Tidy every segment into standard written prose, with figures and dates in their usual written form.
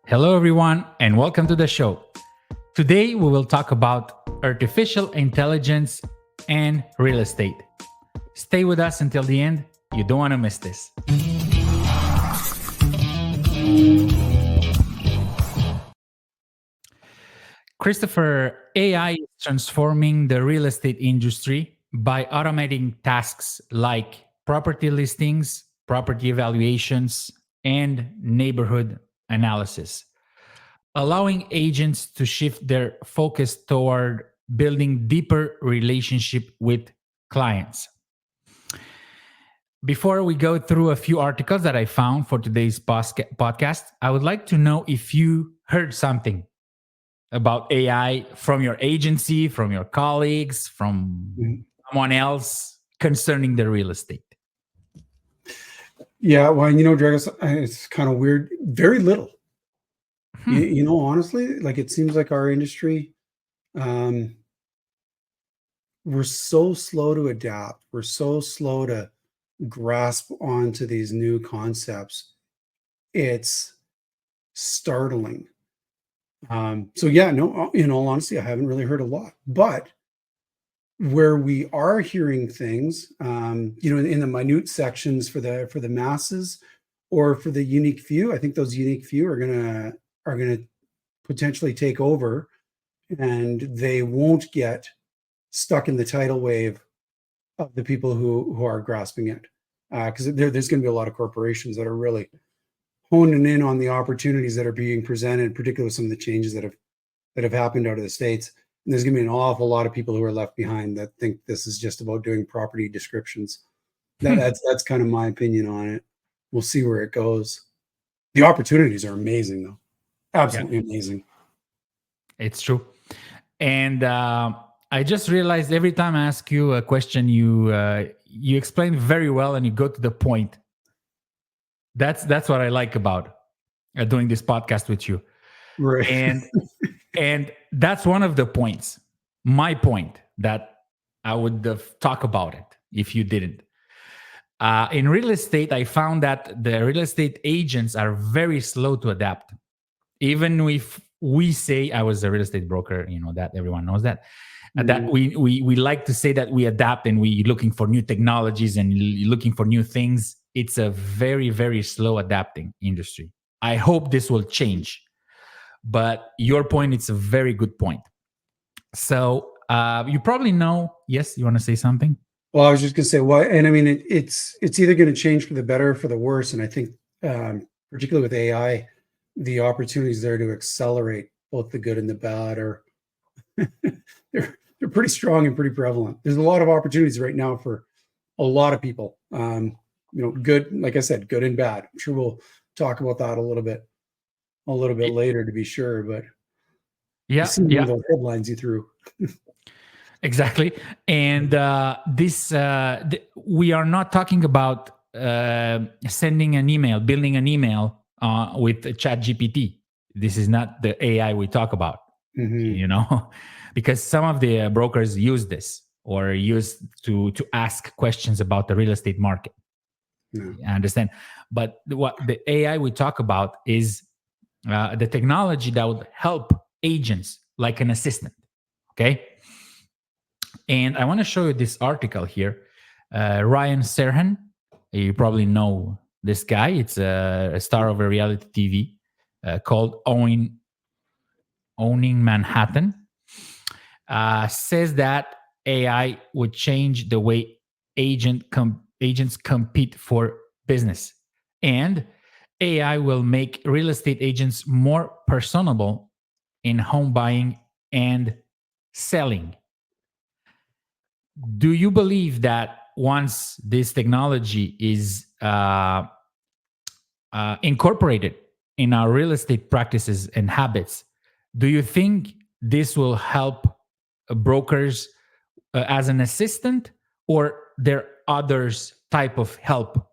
Hello, everyone, and welcome to the show. Today, we will talk about artificial intelligence and real estate. Stay with us until the end. You don't want to miss this. Christopher, AI is transforming the real estate industry by automating tasks like property listings, property evaluations, and neighborhood analysis, allowing agents to shift their focus toward building deeper relationship with clients. Before we go through a few articles that I found for today's podcast, I would like to know if you heard something about AI from your agency, from your colleagues, from Mhm. someone else concerning the real estate. Yeah, well, Dragos, it's kind of weird. Very little. Hmm. Honestly, like it seems like our industry, um, we're so slow to adapt. We're so slow to grasp onto these new concepts. It's startling. So yeah, no, in all honesty, I haven't really heard a lot. But where we are hearing things, in the minute sections for the masses or for the unique few, I think those unique few are gonna potentially take over, and they won't get stuck in the tidal wave of the people who are grasping it. Because there's going to be a lot of corporations that are really honing in on the opportunities that are being presented, particularly with some of the changes that have happened out of the states. And there's going to be an awful lot of people who are left behind that think this is just about doing property descriptions. That's kind of my opinion on it. We'll see where it goes. The opportunities are amazing, though. Yeah, Absolutely amazing. it's true. And I just realized every time I ask you a question, you explain very well and you go to the point. That's what I like about doing this podcast with you. Right. And and that's one of the points. My point that I would talk about it if you didn't. In real estate, I found that the real estate agents are very slow to adapt. Even if we say I was a real estate broker, that everyone knows that. That Mhm. we like to say that we adapt and we looking for new technologies and looking for new things. It's a very very slow adapting industry. I hope this will change, but your point, it's a very good point. So you probably know. Yes, you want to say something? Well, I was just gonna say, well, and I mean, it's either going to change for the better or for the worse. And I think, particularly with AI, the opportunities there to accelerate both the good and the bad are they're pretty strong and pretty prevalent. There's a lot of opportunities right now for a lot of people. Good, like I said, good and bad. I'm sure we'll talk about that a little bit later to be sure. But I Yeah, see one of yeah, those headlines you threw. exactly. And we are not talking about sending an email, building an email with Chat GPT. This is not the AI we talk about, Hmm. because some of the brokers use this or use to ask questions about the real estate market. No. I understand, but what the AI we talk about is the technology that would help agents like an assistant. Okay, and I want to show you this article here. Ryan Serhant, you probably know this guy. It's a star of a reality TV called Owning Manhattan. Says that AI would change the way agents compete for business, and AI will make real estate agents more personable in home buying and selling. Do you believe that once this technology is incorporated in our real estate practices and habits, do you think this will help brokers as an assistant, or there others type of help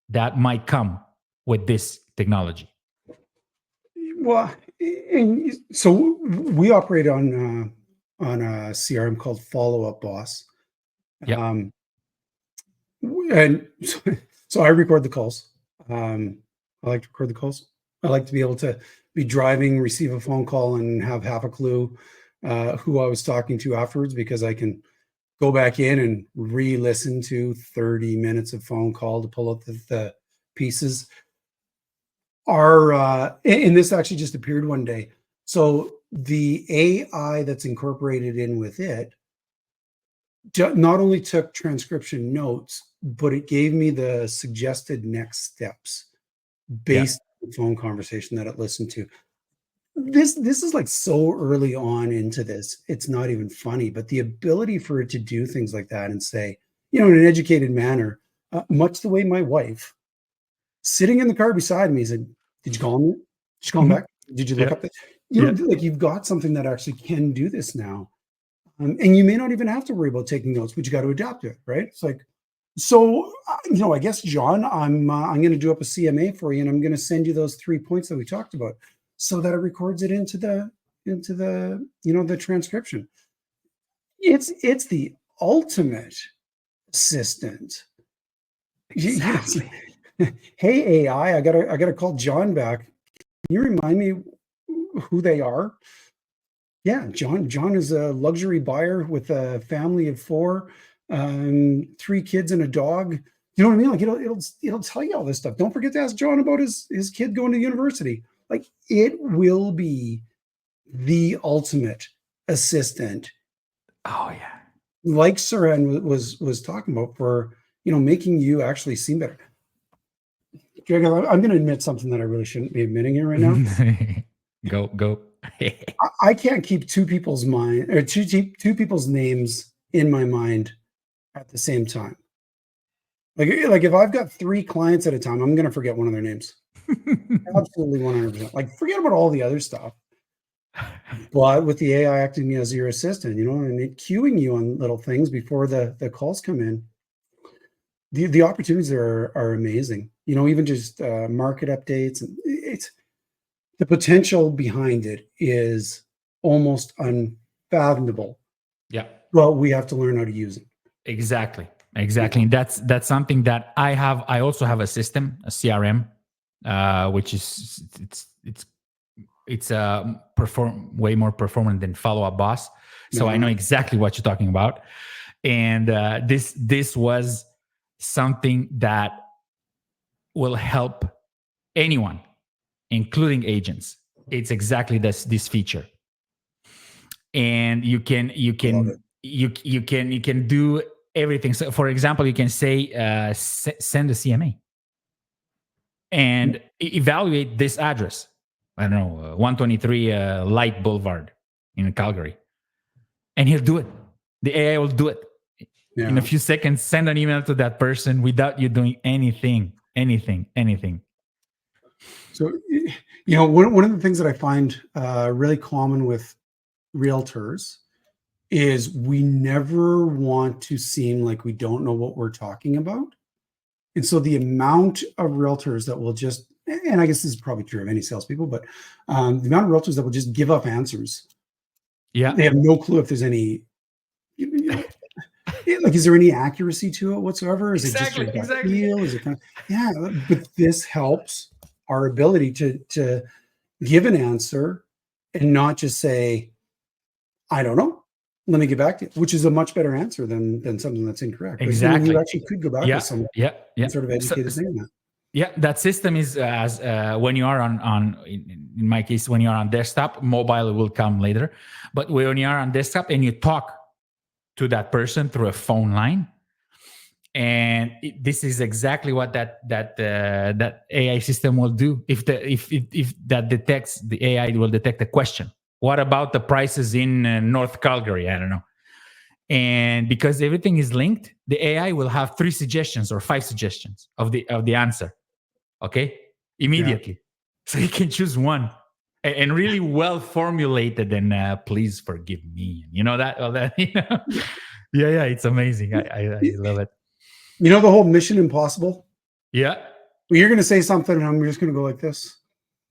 that might come with this technology? Well, and so we operate on a CRM called Follow Up Boss, Yep. um, and so I record the calls. I like to record the calls. I like to be able to be driving, receive a phone call, and have half a clue who I was talking to afterwards, because I can go back in and re-listen to 30 minutes of phone call to pull out the pieces. And this actually just appeared one day. So the AI that's incorporated in with it not only took transcription notes, but it gave me the suggested next steps Yeah. based on the phone conversation that it listened to. This is like so early on into this, it's not even funny, but the ability for it to do things like that and say, in an educated manner, much the way my wife, sitting in the car beside me, said, "Did you call me? Did you call him Mhm. back? Did you look Yeah. up the?" Yeah. Like you've got something that actually can do this now, and you may not even have to worry about taking notes, but you got to adapt to it, right? It's like, so I guess, John, I'm going to do up a CMA for you, and I'm going to send you those 3 points that we talked about, so that it records it into the the transcription. It's the ultimate assistant. It's Exactly. like, hey AI, I gotta call John back. Can you remind me who they are? Yeah, John is a luxury buyer with a family of 4, 3 kids and a dog. You know what I mean? Like it'll tell you all this stuff. Don't forget to ask John about his kid going to university. Like it will be the ultimate assistant, Oh yeah. like Serhant was talking about, for making you actually seem better. Greg, I'm going to admit something that I really shouldn't be admitting here right now. Go. I can't keep two people's mind, or two people's names in my mind at the same time. Like if I've got 3 clients at a time, I'm going to forget one of their names. Absolutely 100%. Like forget about all the other stuff. But with the AI acting as your assistant, and it cueing you on little things before the calls come in, the opportunities are amazing. Even just market updates, and it's the potential behind it is almost unfathomable. Yeah. But we have to learn how to use it. Exactly. Yeah. And that's something that I have. I also have a system, a CRM, which is it's perform way more performant than Follow Up Boss. So I know exactly what you're talking about. And this was something that will help anyone, including agents. It's exactly this feature, and you can Love it. do everything. So, for example, you can say send a CMA and evaluate this address. I don't know, 123 Light Boulevard in Calgary, and he'll do it. The AI will do it in a Yeah. few seconds. Send an email to that person without you doing anything. So, one of the things that I find really common with realtors is we never want to seem like we don't know what we're talking about. And so the amount of realtors that will just, and I guess this is probably true of any salespeople, but the amount of realtors that will just give up answers. Yeah. They have no clue if there's any, like, is there any accuracy to it whatsoever? Is it just your gut feel? Is it kind of, yeah, but this helps our ability to give an answer and not just say, I don't know. Let me get back to you, which is a much better answer than something that's incorrect. But you actually could go back with someone and sort of educated saying that. Yeah, that system is as when you are on in my case, when you are on desktop. Mobile will come later, but when you are on desktop and you talk to that person through a phone line, and this is exactly what that AI system will do. If that detects, the AI will detect a question. What about the prices in North Calgary? I don't know. And because everything is linked, the AI will have 3 suggestions or 5 suggestions of the answer. Okay, immediately. Yeah. So you can choose one, and really well formulated. And please forgive me. That all that. Yeah. It's amazing. I love it. The whole Mission Impossible. Yeah. Well, you're going to say something, and I'm just going to go like this.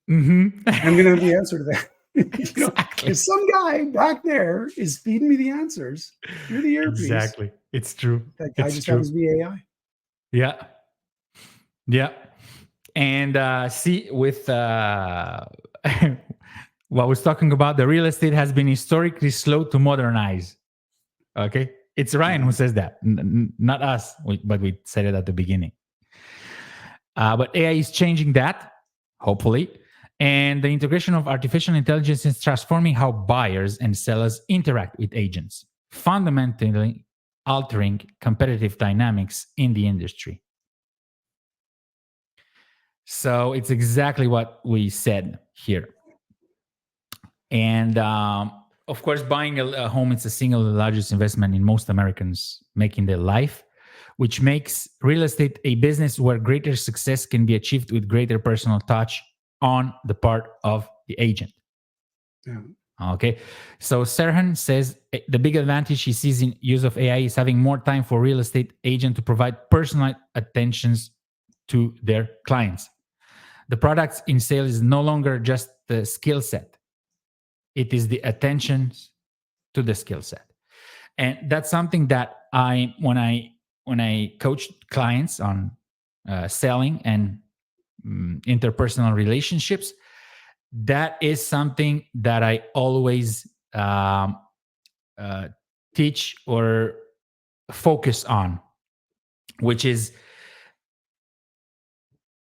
Mm-hmm. I'm going to have the answer to that. Exactly. If some guy back there is feeding me the answers through the earpiece, Exactly. It's true. that guy It's just true. happens to be AI. Yeah. And see, with what I was talking about, the real estate has been historically slow to modernize. Okay. It's Ryan who says that, not us, but we said it at the beginning. But AI is changing that, hopefully. And the integration of artificial intelligence is transforming how buyers and sellers interact with agents, fundamentally altering competitive dynamics in the industry. So it's exactly what we said here. And of course, buying a home is the single largest investment in most Americans making their life, which makes real estate a business where greater success can be achieved with greater personal touch on the part of the agent. Yeah. Okay. So Serhant says the big advantage he sees in use of AI is having more time for real estate agent to provide personalized attentions to their clients. The products in sale is no longer just the skill set. It is the attention to the skill set. And that's something that when I coach clients on selling and interpersonal relationships, that is something that I always teach or focus on, which is,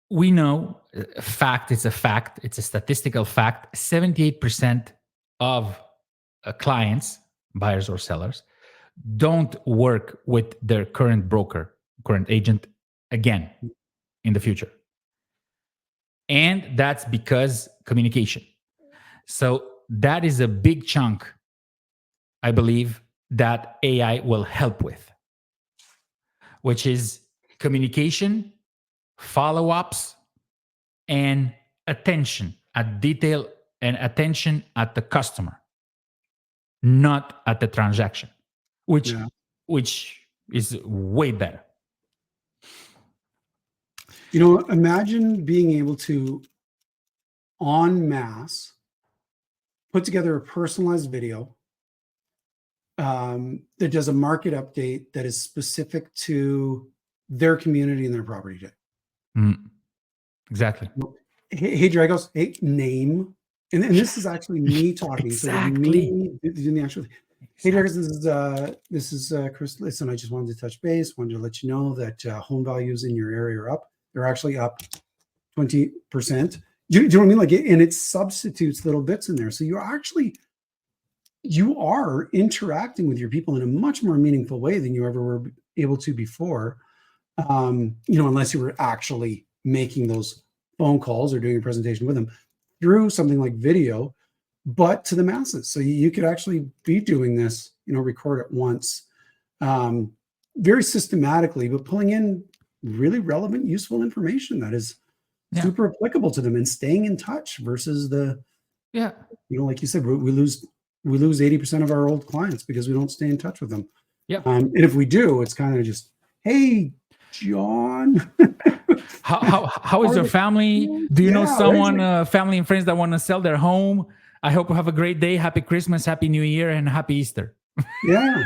we know fact, it's a fact, it's a statistical fact, 78% of clients, buyers or sellers, don't work with their current broker, current agent again in the future. And that's because communication. So that is a big chunk, I believe, that AI will help with, which is communication, follow-ups, and attention at detail and attention at the customer, not at the transaction, which is way better. You know, imagine being able to en masse put together a personalized video that does a market update that is specific to their community and their property type. Exactly. Hey, Dragos, hey, name. And this is actually me talking. Exactly. So me doing the actual. Hey, Dragos, this is Chris. Listen, I just wanted to touch base. Wanted to let you know that home values in your area are up. They're actually up 20%. Do you know what I mean? Like, and it substitutes little bits in there. So you are interacting with your people in a much more meaningful way than you ever were able to before. Unless you were actually making those phone calls or doing a presentation with them through something like video, but to the masses. So you could actually be doing this, record it once, very systematically, but pulling in really relevant, useful information that is super applicable to them and staying in touch versus like you said, we lose 80% of our old clients because we don't stay in touch with them. Yeah. And if we do, it's kind of just, hey, John, how is your family? Do you know someone, family and friends that want to sell their home? I hope you have a great day. Happy Christmas, Happy New Year, and Happy Easter. Yeah,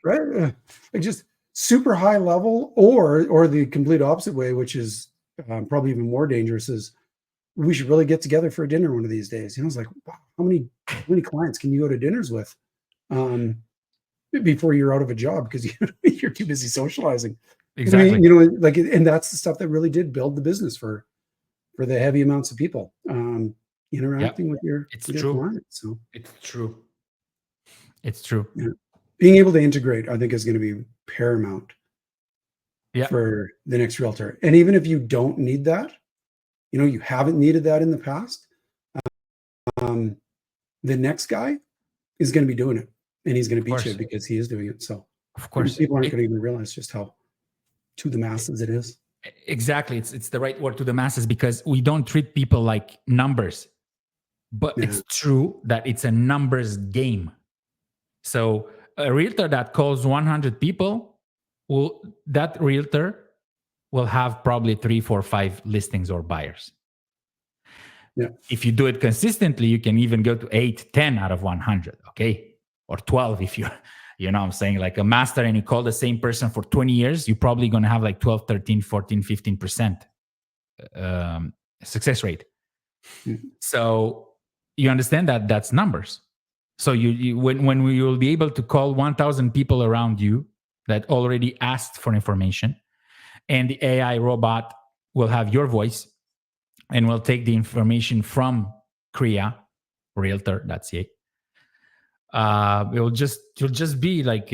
right. Like just super high level, or the complete opposite way, which is probably even more dangerous, is we should really get together for a dinner one of these days. It's like, wow, how many clients can you go to dinners with before you're out of a job because you're too busy socializing? Exactly. And that's the stuff that really did build the business for the heavy amounts of people interacting with your clients. So it's true. It's true. Yeah. Being able to integrate, I think, is going to be paramount for the next realtor. And even if you don't need that, you haven't needed that in the past, the next guy is going to be doing it, and he's going to beat you because he is doing it. So of course, people aren't going to even realize just how to the masses it is. Exactly. It's the right word, to the masses, because we don't treat people like numbers, but it's true that it's a numbers game. So a realtor that calls 100 people, that realtor will have probably 3, 4, 5 listings or buyers. Yeah. If you do it consistently, you can even go to 8, 10 out of 100. Okay. Or 12 if I'm saying, like a master, and you call the same person for 20 years, you're probably going to have like 12, 13, 14, 15% success rate. Mhm. So you understand that that's numbers. So when we will be able to call 1,000 people around you that already asked for information, and the AI robot will have your voice and will take the information from Kriya, realtor.ca. It'll just be like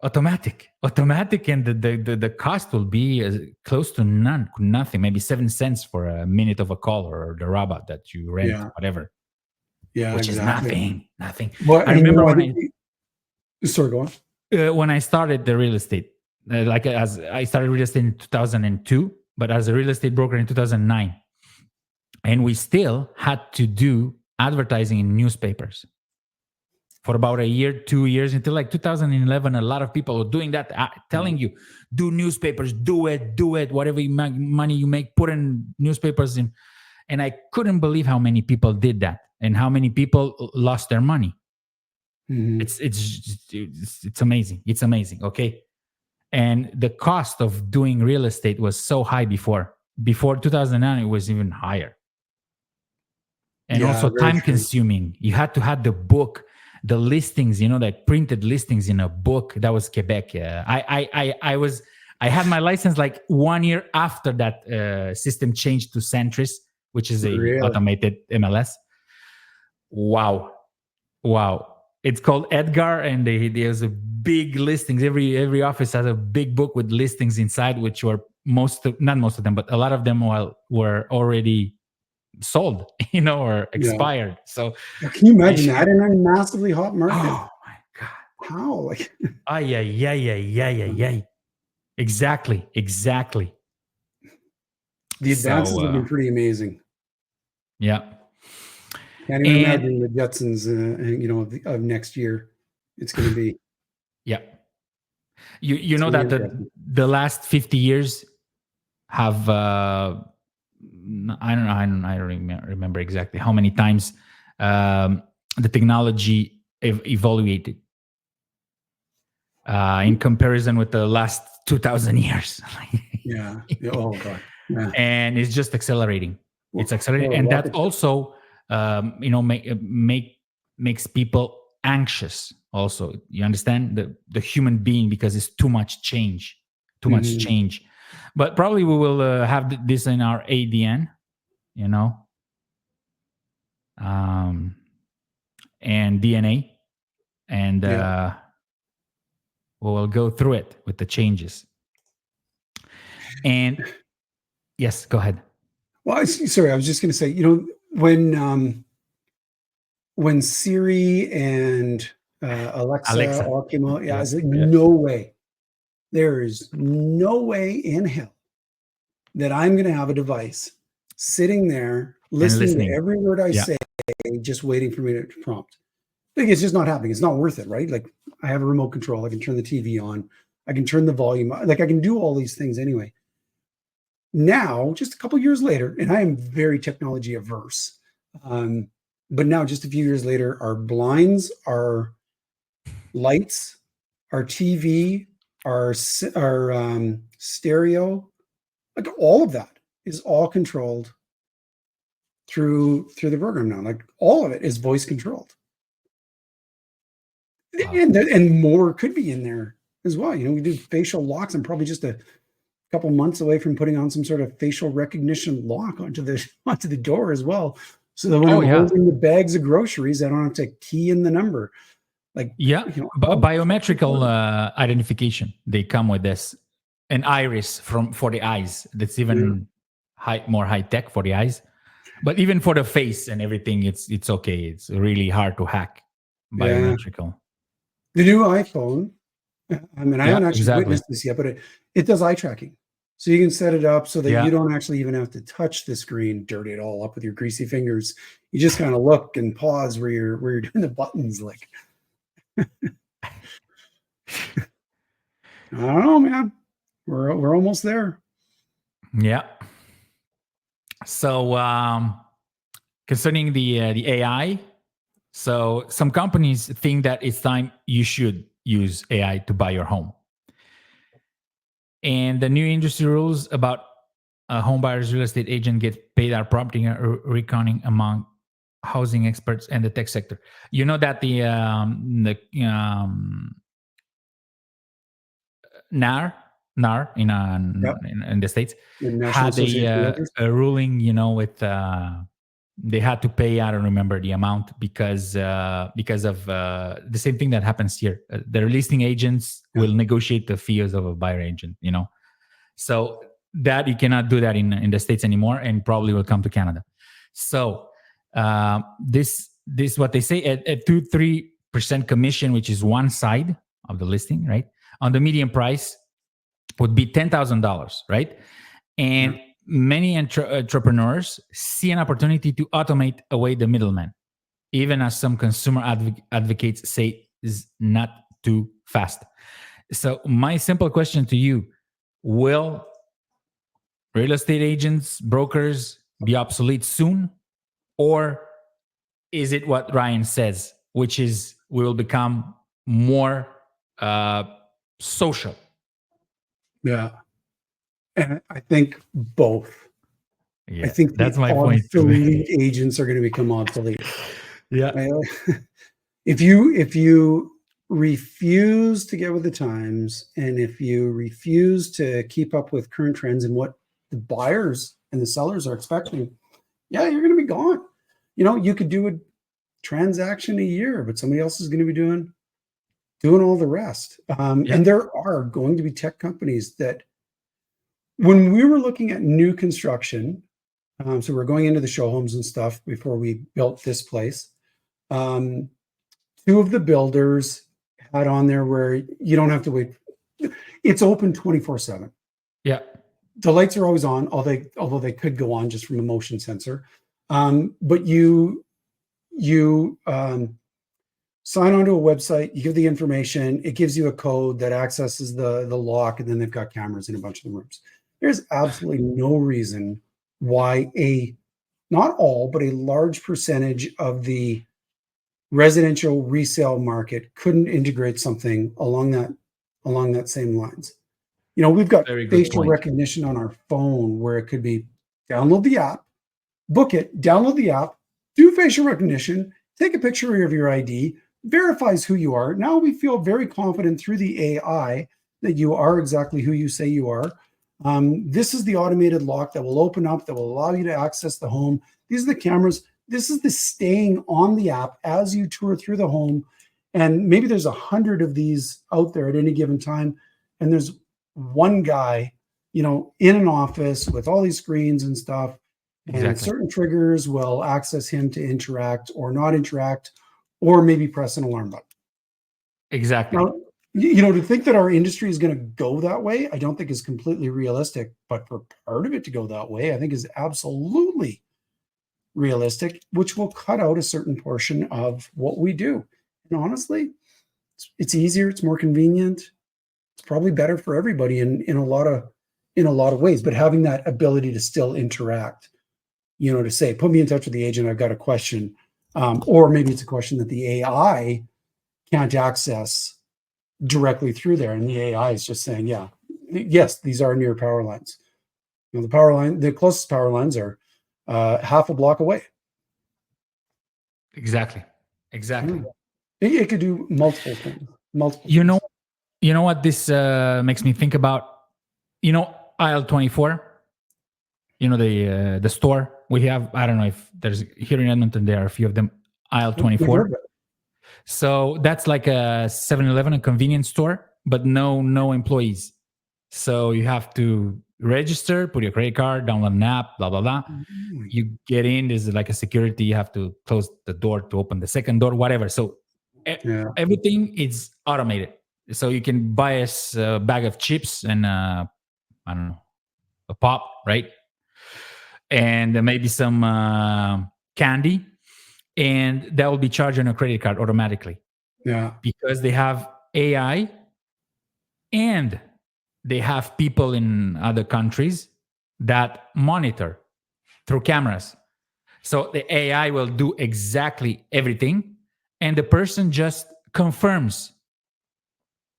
automatic, and the cost will be close to nothing, maybe 7 cents for a minute of a call, or the robot that you rent, Yeah. whatever, Yeah, which is exactly. nothing. Well, I and remember sorry, go on. when I started the real estate, like as I started real estate in 2002, but as a real estate broker in 2009, and we still had to do advertising in newspapers for about a year, 2 years, until like 2011. A lot of people were doing that, telling you, do newspapers, do it, whatever money you make, put in newspapers. And I couldn't believe how many people did that and how many people lost their money. Mhm. It's amazing. It's amazing. Okay. And the cost of doing real estate was so high before 2009. It was even higher, and Yeah, also very time true. consuming. You had to have the book, the listings, like printed listings in a book. That was Quebec. I had my license like 1 year after that system changed to Centris, which is a Really? automated MLS. Wow. It's called Edgar, and there's a big listings. Every office has a big book with listings inside, which were not most of them, but a lot of them were already sold, or Yeah. expired. So Can you imagine you that in a massively hot market? oh my god. How? Like, Ay, ay, ay, ay, ay, ay, ay. Exactly. the advances have So been pretty amazing. yeah. Can't even And imagine the Jetsons, of next year. It's going to be, yeah, you it's know going to that be interesting. the last 50 years have I don't remember exactly how many times the technology evaluated in comparison with the last 2,000 years. Yeah. Oh God. Yeah. And it's just accelerating. It's accelerating, Well, and that rocket ship. also makes people anxious. Also, you understand the human being, because it's too much change, Mhm. But probably we will have this in our ADN, um, and DNA, and Yeah. we will go through it with the changes. And yes, go ahead. Well, sorry, I was just going to say, when Siri and Alexa Alexa. all came out, yeah, I Yeah, was like, yeah. no way. There is no way in hell that I'm going to have a device sitting there And listening to listening. every word I Yeah. say, just waiting for me to prompt. Like, it's just not happening. It's not worth it, right? Like, I have a remote control. I can turn the TV on. I can turn the volume. Like, I can do all these things anyway. Now, just a couple years later, and I am very technology averse, but now just a few years later, our blinds, our lights, our TV, our stereo, like all of that is all controlled through the program now. Like all of it is voice controlled, Wow. and more could be in there as well. We do facial locks. I'm probably just a couple months away from putting on some sort of facial recognition lock onto the door as well, so that when Oh I'm yeah. holding the bags of groceries, I don't have to key in the number. Like, Yeah, how biometrical identification. They come with this, an iris for the eyes. That's yeah, even more high tech for the eyes. But even for the face and everything, it's okay. It's really hard to hack yeah. biometrical. The new iPhone, I mean, I Yeah, haven't actually exactly. witnessed this yet, but it does eye tracking. So you can set it up so that you Yeah. don't actually even have to touch the screen, dirty it all up with your greasy fingers. You just kind of look and pause where you're doing the buttons. Like, I don't know, man. We're almost there. Yeah. So concerning the AI, so some companies think that it's time you should use AI to buy your home. And the new industry rules about a home buyer's real estate agent get paid our property recounting among housing experts and the tech sector. You know that NAR NAR Yep. in the States The National had Association of Realtors. a ruling, with they had to pay, I don't remember the amount, because of the same thing that happens here. The listing agents Yeah. will negotiate the fees of a buyer agent, so that you cannot do that in the States anymore, and probably will come to Canada. So this what they say, at 2-3% commission, which is one side of the listing, right, on the median price would be $10,000, right? And many entrepreneurs see an opportunity to automate away the middleman, even as some consumer advocates say is not too fast. So my simple question to you: will real estate agents, brokers be obsolete soon, or is it what Ryan says, which is we will become more social? Yeah. And I think both. I Yeah, think the that's my point. obsolete agents are going to become obsolete. Yeah, If you refuse to get with the times, and if you refuse to keep up with current trends and what the buyers and the sellers are expecting, yeah, you're going to be gone. You could do a transaction a year, but somebody else is going to be doing all the rest. yeah, And there are going to be tech companies that, when we were looking at new construction, so we're going into the show homes and stuff before we built this place. Two of the builders had on there where you don't have to wait. It's open 24/7. yeah. The lights are always on, although they could go on just from a motion sensor. But you sign onto a website, you give the information, it gives you a code that accesses the lock, and then they've got cameras in a bunch of the rooms. There's absolutely no reason why not all, but a large percentage of the residential resale market couldn't integrate something along that same lines. We've got Very good facial point. recognition on our phone, where it could be download the app, book it, download the app, do facial recognition, take a picture of your ID, verifies who you are. Now we feel very confident through the AI that you are exactly who you say you are. This is the automated lock that will open up, that will allow you to access the home. These are the cameras. This is the staying on the app as you tour through the home. And maybe there's 100 of these out there at any given time. And there's one guy, in an office with all these screens and stuff. And Exactly. certain triggers will access him to interact or not interact, or maybe press an alarm button. Exactly. Now, to think that our industry is going to go that way, I don't think is completely realistic. But for part of it to go that way, I think is absolutely realistic, which will cut out a certain portion of what we do. And honestly, it's easier, it's more convenient, it's probably better for everybody in a lot of ways. But having that ability to still interact, to say, put me in touch with the agent, I've got a question, or maybe it's a question that the AI can't access directly through there, and the AI is just saying, yeah, yes, these are near power lines. The closest power lines are half a block away. Exactly. It could do multiple things. You know what this makes me think about? Aisle 24. The store we have. I don't know if there's here in Edmonton. There are a few of them. Aisle 24. So that's like a 7-Eleven, a convenience store, but no employees. So you have to register, put your credit card, download an app, blah blah blah. You get in. There's like a security. You have to close the door to open the second door, whatever. So everything is automated. So you can buy us a bag of chips and I don't know, a pop, right? And maybe some candy, and that will be charged on a credit card automatically. Yeah. Because they have AI and they have people in other countries that monitor through cameras. So the AI will do exactly everything, and the person just confirms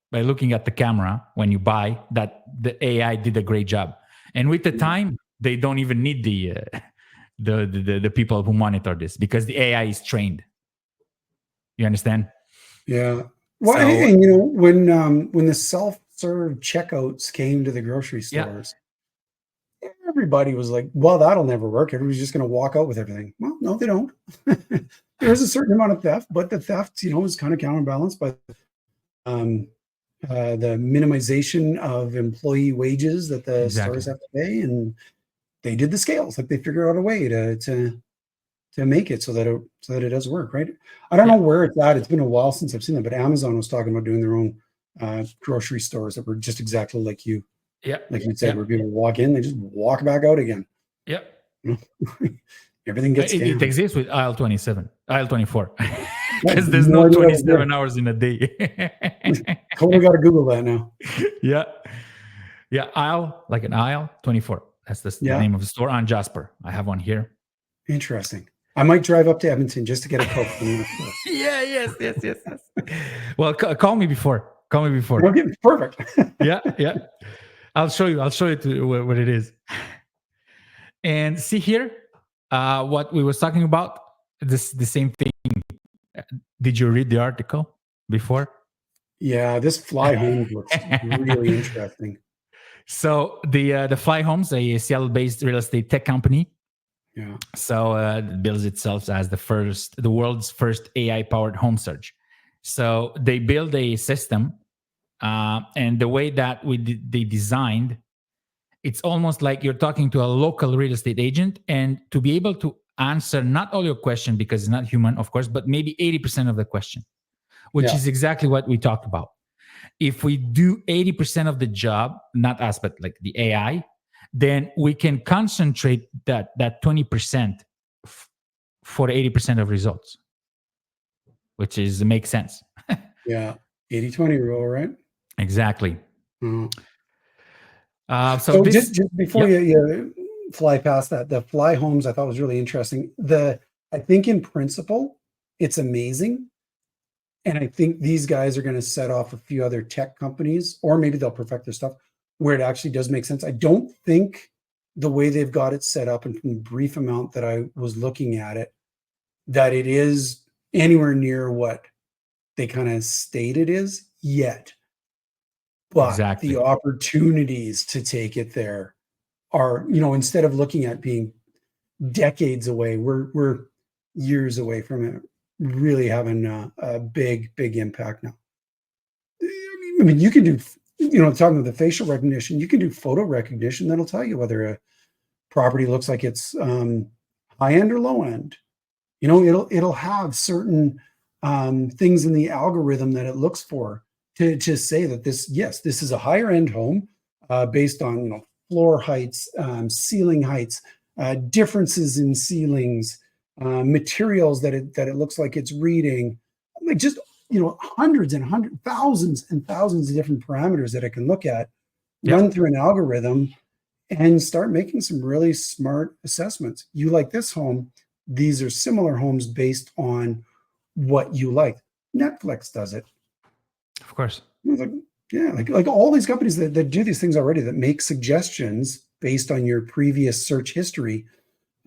by looking at the camera when you buy that the AI did a great job. And with the time, they don't even need the people who monitor this because the AI is trained. You understand? Yeah. Well, So and when the self-serve checkouts came to the grocery yeah, stores, everybody was like, "Well, that'll never work. Everybody's just going to walk out with everything." Well, no, they don't. There is a certain amount of theft, but the theft, is kind of counterbalanced by um, the minimization of employee wages that the exactly. stores have to pay, and they did the scales. Like they figured out a way to make it so that it does work, right? I don't know Yeah, where it's at. It's been a while since I've seen that, but Amazon was talking about doing their own grocery stores that were just exactly like you yeah, said, yeah, where people walk in, they just walk back out again. yeah. You know? Everything gets It scanned. exists with aisle 27, aisle 24, I because have there's no no idea that was there. 27 hours in a day. Totally got to Google that now. Yeah, yeah. Aisle, like an aisle 24. That's the Yeah, name of the store on Jasper. I have one here. interesting. I might drive up to Edmonton just to get a Coke from that store. Yeah, yes. Well, call me before. Call me before. Okay, perfect. Yeah, yeah. I'll show you. I'll show you what it is. And see here, what we was talking about. The same thing. Did you read the article before? Yeah, this fly home looks really interesting. So the Fly Homes, a Seattle-based real estate tech company, Yeah, so it bills itself as the world's first AI-powered home search. So they build a system, and the way that they designed, it's almost like you're talking to a local real estate agent, and to be able to answer not all your question because it's not human, of course, but maybe 80% of the question, which yeah, is exactly what we talked about. If we do 80% of the job, not us, but like the AI, then we can concentrate that 20% for 80% of results, which is makes sense. yeah. 80/20 rule, right? Exactly. Mhm. So So this, just before yep, you fly past that, the fly homes I thought was really interesting. I think in principle, it's amazing. And I think these guys are going to set off a few other tech companies, or maybe they'll perfect their stuff where it actually does make sense. I don't think the way they've got it set up, and from the brief amount that I was looking at it, that it is anywhere near what they kind of state it is yet. But the exactly. opportunities to take it there are, instead of looking at being decades away, we're years away from it really having a big impact now. I mean, you can do, talking about the facial recognition, you can do photo recognition that'll tell you whether a property looks like it's high end or low end. It'll have certain things in the algorithm that it looks for to say that this is a higher end home based on floor heights, ceiling heights, differences in ceilings, materials that it looks like it's reading, like just hundreds and thousands and thousands of different parameters that it can look at, run Yep, through an algorithm, and start making some really smart assessments. You like this home, these are similar homes based on what you like. Netflix does it. of course. Like, yeah, like all these companies that do these things already, that make suggestions based on your previous search history.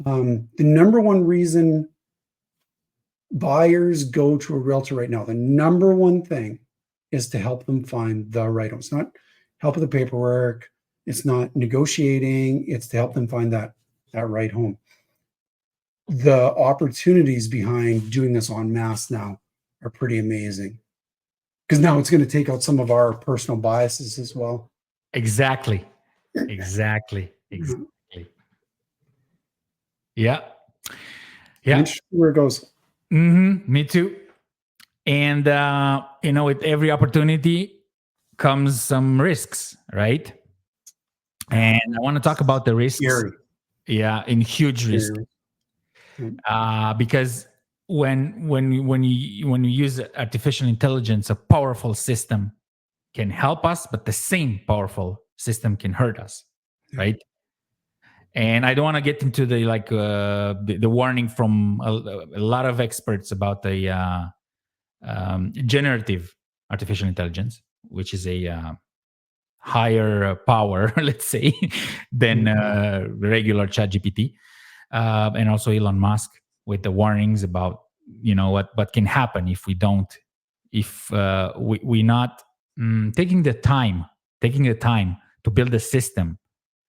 The number one reason buyers go to a realtor right now, the number one thing is to help them find the right home. It's not help with the paperwork. It's not negotiating. It's to help them find that right home. The opportunities behind doing this en masse now are pretty amazing, because now it's going to take out some of our personal biases as well. Exactly. Exactly. Yeah. I'm Yeah. interested where it goes. Me too. And with every opportunity comes some risks, right? And I want to talk about the risks. Scary, Yeah, in huge risk, scary. because when you use artificial intelligence, a powerful system can help us, but the same powerful system can hurt us, Yeah. right? And I don't want to get into the warning from a lot of experts about the generative artificial intelligence, which is higher power, let's say, than regular ChatGPT, and also Elon Musk with the warnings about what can happen if we don't, if we're not taking the time to build a system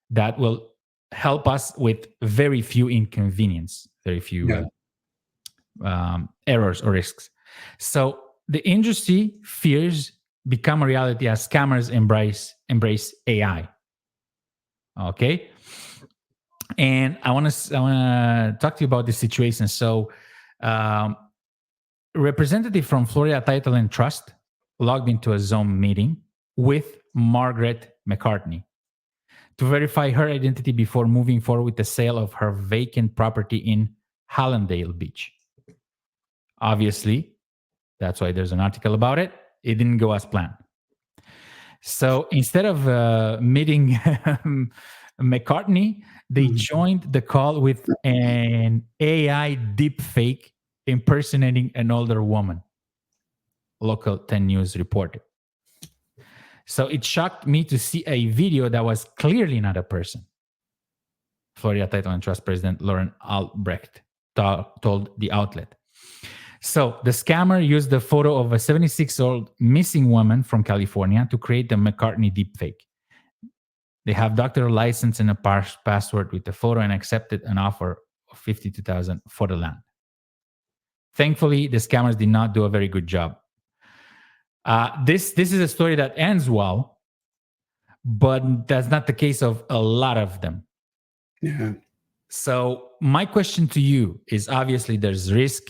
that will help us with very few inconvenience, very few Yeah. errors or risks. So the industry fears become a reality as scammers embrace AI. Okay, and I want to talk to you about this situation. So, representative from Florida Title and Trust logged into a Zoom meeting with Margaret McCartney to verify her identity before moving forward with the sale of her vacant property in Hallandale Beach. Obviously, that's why there's an article about it. It didn't go as planned. So instead of meeting McCartney, they joined the call with an AI deepfake impersonating an older woman. Local 10 News reported. So it shocked me to see a video that was clearly not a person. Florida Title and Trust President Lauren Albrecht told the outlet. So the scammer used the photo of a 76-year-old missing woman from California to create the McCartney deepfake. They have doctor license and a password with the photo and accepted an offer of $52,000 for the land. Thankfully, the scammers did not do a very good job. This is a story that ends well, but that's not the case of a lot of them. Yeah. So my question to you is, obviously there's risk.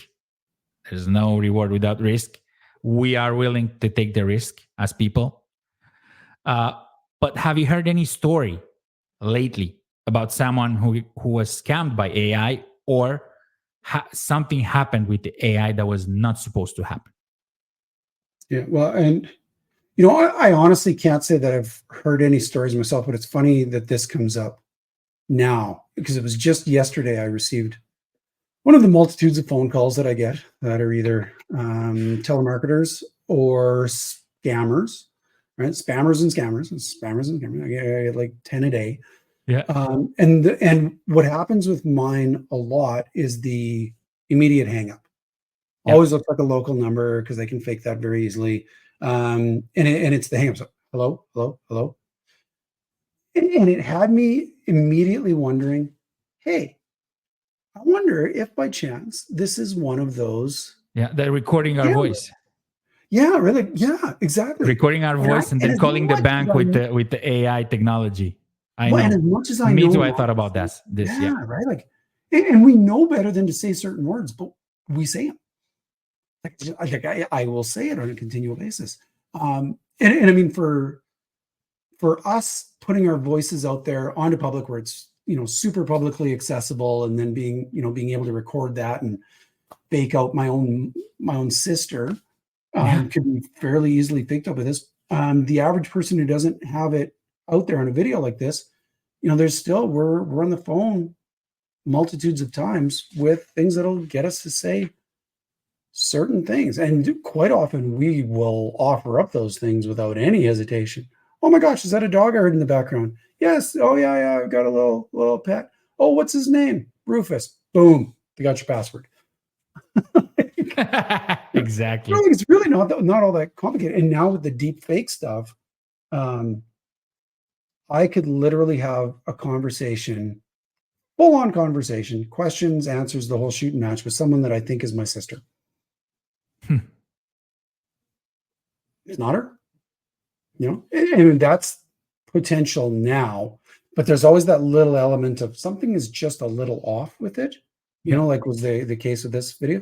There's no reward without risk. We are willing to take the risk as people. But have you heard any story lately about someone who was scammed by AI, or something happened with the AI that was not supposed to happen? Yeah. Well, and I honestly can't say that I've heard any stories myself, but it's funny that this comes up now, because it was just yesterday I received one of the multitudes of phone calls that I get that are either telemarketers or scammers, right? Spammers and scammers. I get like 10 a day. Yeah. And what happens with mine a lot is the immediate hang up. Yeah. Always looks like a local number because they can fake that very easily. And it's the hang up. So, hello. And it had me immediately wondering, hey, I wonder if by chance this is one of those. Yeah, they're recording our voice. Yeah, really. Yeah, exactly. Recording our voice and then calling the bank with the AI technology. I know. And as much as I Me know, too. I thought about this. Yeah, right. Like, and we know better than to say certain words, but we say them. Like I will say it on a continual basis. And I mean, for us putting our voices out there onto public where it's super publicly accessible, and then being able to record that and bake out my own sister could be fairly easily picked up with this. The average person who doesn't have it out there on a video like this, there's still we're on the phone multitudes of times with things that'll get us to say certain things, and quite often we will offer up those things without any hesitation. Oh my gosh, is that a dog I heard in the background? Yes. Oh yeah, I've got a little pet. Oh, what's his name? Rufus. Boom. They got your password. Exactly. It's really not all that complicated. And now with the deep fake stuff, I could literally have a conversation, full-on conversation, questions, answers, the whole shoot and match with someone that I think is my sister. It's not her. And that's potential now, but there's always that little element of something is just a little off with it, like was the case with this video.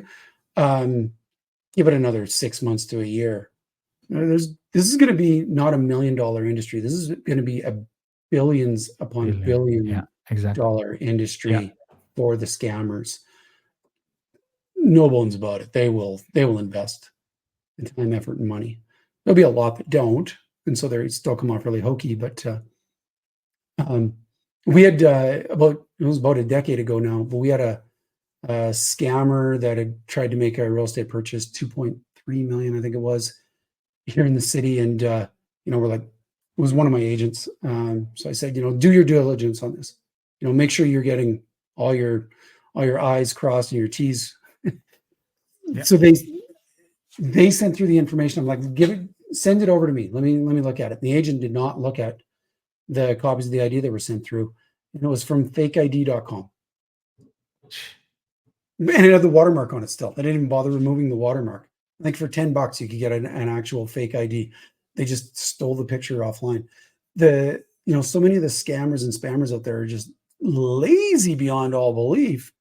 Give it another 6 months to a year. This is going to be not $1 million industry. This is going to be a billions upon billion dollar industry for the scammers. No bones about it. They will invest in time, effort, and money. There'll be a lot that don't, and so they still come off really hokey. But we had it was about a decade ago now, but we had a scammer that had tried to make a real estate purchase, 2.3 million, I think it was, here in the city, and we're was one of my agents. So I said, do your due diligence on this. Make sure you're getting all your I's crossed and your T's. Yeah. So they sent through the information. I'm like, send it over to me. Let me look at it. The agent did not look at the copies of the ID that were sent through, and it was from fakeid.com. And it had the watermark on it still. They didn't even bother removing the watermark. I think for $10 you could get an actual fake ID. They just stole the picture offline. So many of the scammers and spammers out there are just lazy beyond all belief.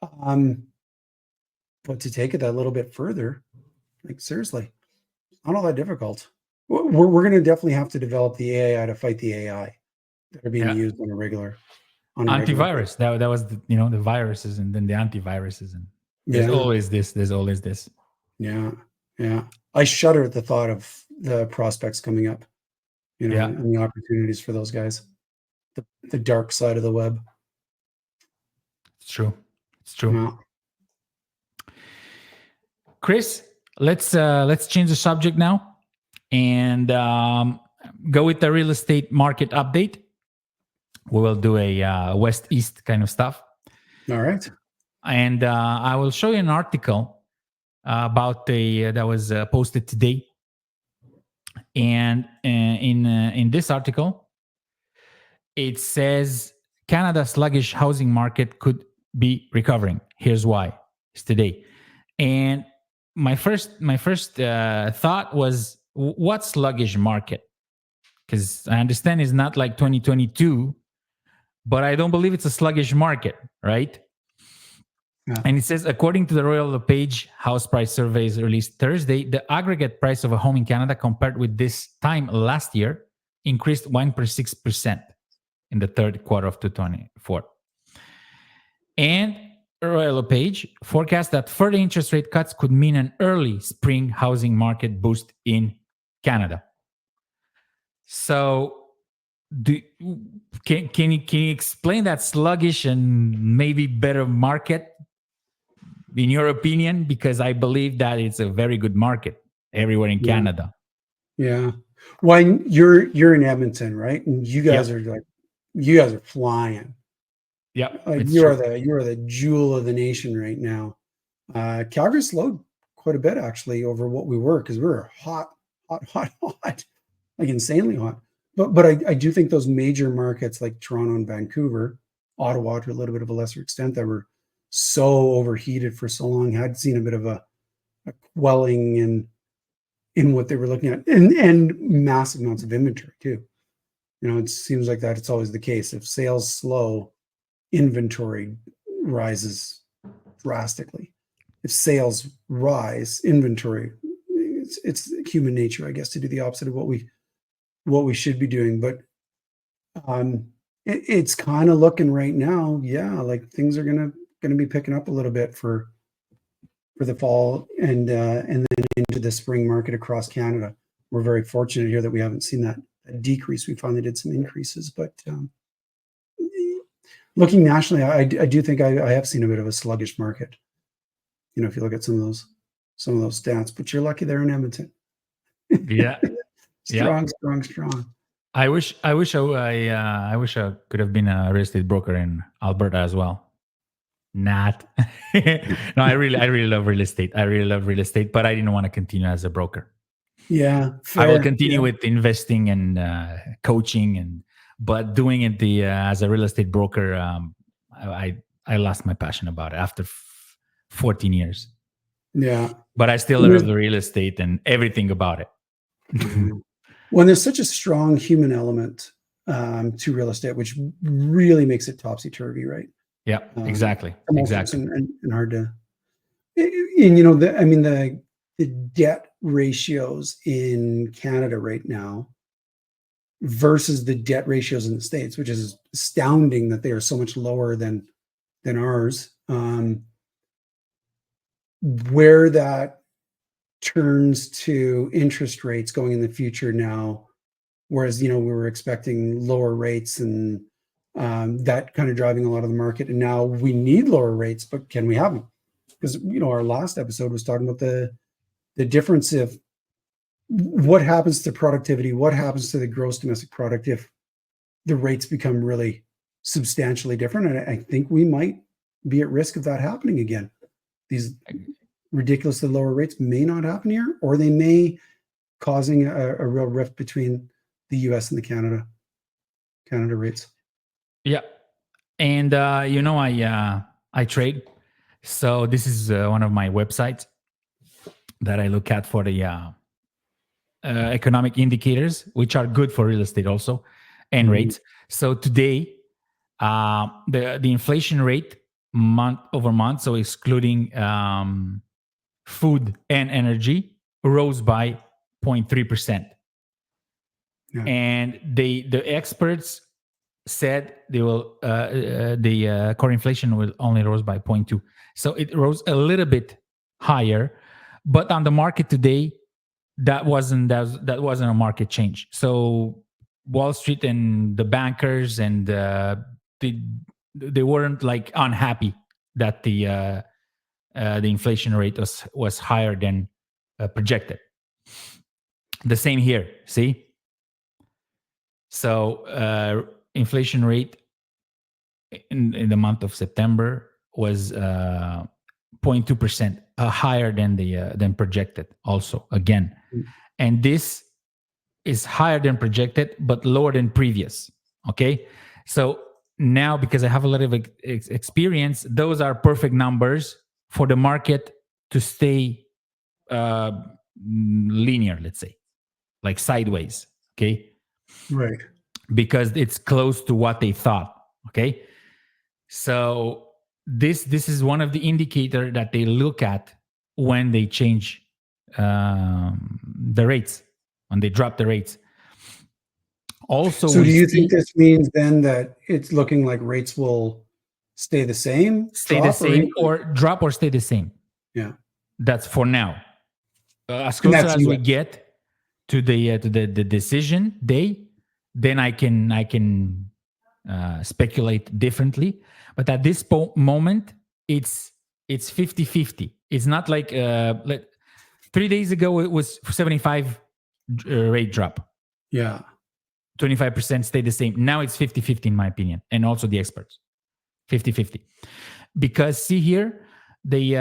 But to take it that little bit further, like seriously, not all that difficult. We're going to definitely have to develop the AI to fight the AI that are being used on a regular. Antivirus. That was the viruses and then the antiviruses, and there's always this. There's always this. Yeah. I shudder at the thought of the prospects coming up, and the opportunities for those guys. The dark side of the web. It's true. Yeah. Chris, let's change the subject now and go with the real estate market update. We will do a west-east kind of stuff. All right. And I will show you an article about that was posted today. And in this article, it says Canada's sluggish housing market could be recovering. Here's why. It's today. And my first thought was, what sluggish market? Because I understand it's not like 2022, but I don't believe it's a sluggish market, right? Yeah. And it says, according to the Royal LePage house price surveys released Thursday, the aggregate price of a home in Canada compared with this time last year increased 1.6% in the third quarter of 2024. And Royal LePage forecast that further interest rate cuts could mean an early spring housing market boost in Canada. So, can you explain that sluggish and maybe better market, in your opinion? Because I believe that it's a very good market everywhere in Canada. Yeah. Well, you're in Edmonton, right? And you guys are flying. Yeah, you are the jewel of the nation right now. Calgary slowed quite a bit actually over what we were, because we were hot, like insanely hot. But I do think those major markets like Toronto and Vancouver, Ottawa to a little bit of a lesser extent, that were so overheated for so long, had seen a bit of a quelling in what they were looking at, and massive amounts of inventory too. It seems like that it's always the case. If sales slow, inventory rises drastically. If sales rise, inventory, it's human nature, I guess, to do the opposite of what we should be doing. But it's kind of looking right now, like things are gonna be picking up a little bit for the fall and then into the spring market across Canada. We're very fortunate here that we haven't seen that decrease. We finally did some increases, but looking nationally, I do think I have seen a bit of a sluggish market. If you look at some of those stats, but you're lucky they're in Edmonton. Yeah, strong. I wish I could have been a real estate broker in Alberta as well. Not. No, I really love real estate. But I didn't want to continue as a broker. Yeah, fair. I will continue with investing and coaching, but doing it as a real estate broker, I lost my passion about it after 14 years. Yeah, but I still love the real estate and everything about it. When there's such a strong human element to real estate, which really makes it topsy-turvy, right? Yeah, exactly. And hard to, the debt ratios in Canada right now versus the debt ratios in the States, which is astounding that they are so much lower than ours. Where that turns to interest rates going in the future now, whereas we were expecting lower rates and that kind of driving a lot of the market, and now we need lower rates, but can we have them? Because our last episode was talking about the difference of what happens to productivity? What happens to the gross domestic product if the rates become really substantially different? And I think we might be at risk of that happening again. These ridiculously lower rates may not happen here, or they may causing a real rift between the US and the Canada rates. Yeah. And I trade. So this is one of my websites that I look at for the economic indicators, which are good for real estate also, and rates. So today, the inflation rate month over month, so excluding food and energy, rose by 0.3%. Yeah. And the experts said they will the core inflation will only rose by 0.2. So it rose a little bit higher, but on the market today, that wasn't a market change. So Wall Street and the bankers and they weren't like unhappy that the inflation rate was higher than projected. The same here. See. So inflation rate in the month of September was 0.2%, higher than projected. Also, again, and this is higher than projected, but lower than previous. Okay, so now because I have a lot of experience, those are perfect numbers for the market to stay linear. Let's say, like sideways. Okay. Right. Because it's close to what they thought. Okay. So this is one of the indicator that they look at when they change the rates, when they drop the rates. Also, so do you think this means then that it's looking like rates will stay the same, or drop or stay the same? Yeah. That's for now. As close as we get to the decision day, then I can speculate differently. But at this moment, it's 50-50. It's not like 3 days ago it was 75 rate drop. Yeah. 25% stayed the same. Now it's 50-50 in my opinion, and also the experts 50-50. Because see here, the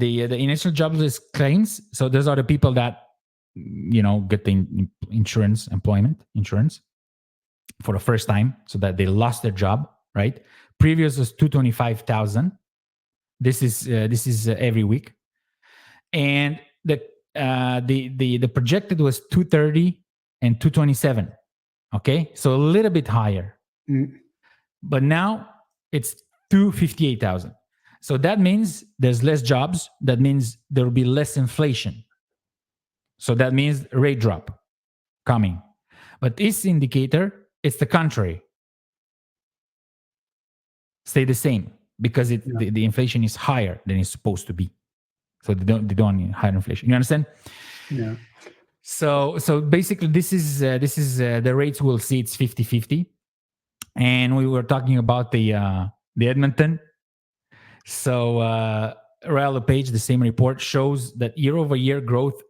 initial jobless claims. So those are the people that get the employment insurance for the first time, so that they lost their job. Right. Previous was 225,000. This is every week, and the projected was 230 and 227. Okay, so a little bit higher, but now it's 258,000. So that means there's less jobs. That means there will be less inflation. So that means rate drop coming. But this indicator, it's the contrary. Stay the same because the inflation is higher than it's supposed to be. So they don't need higher inflation. You understand? Yeah. So basically this is the rates we'll see. It's 50-50. And we were talking about the Edmonton. So Rail LePage, the same report, shows that year-over-year growth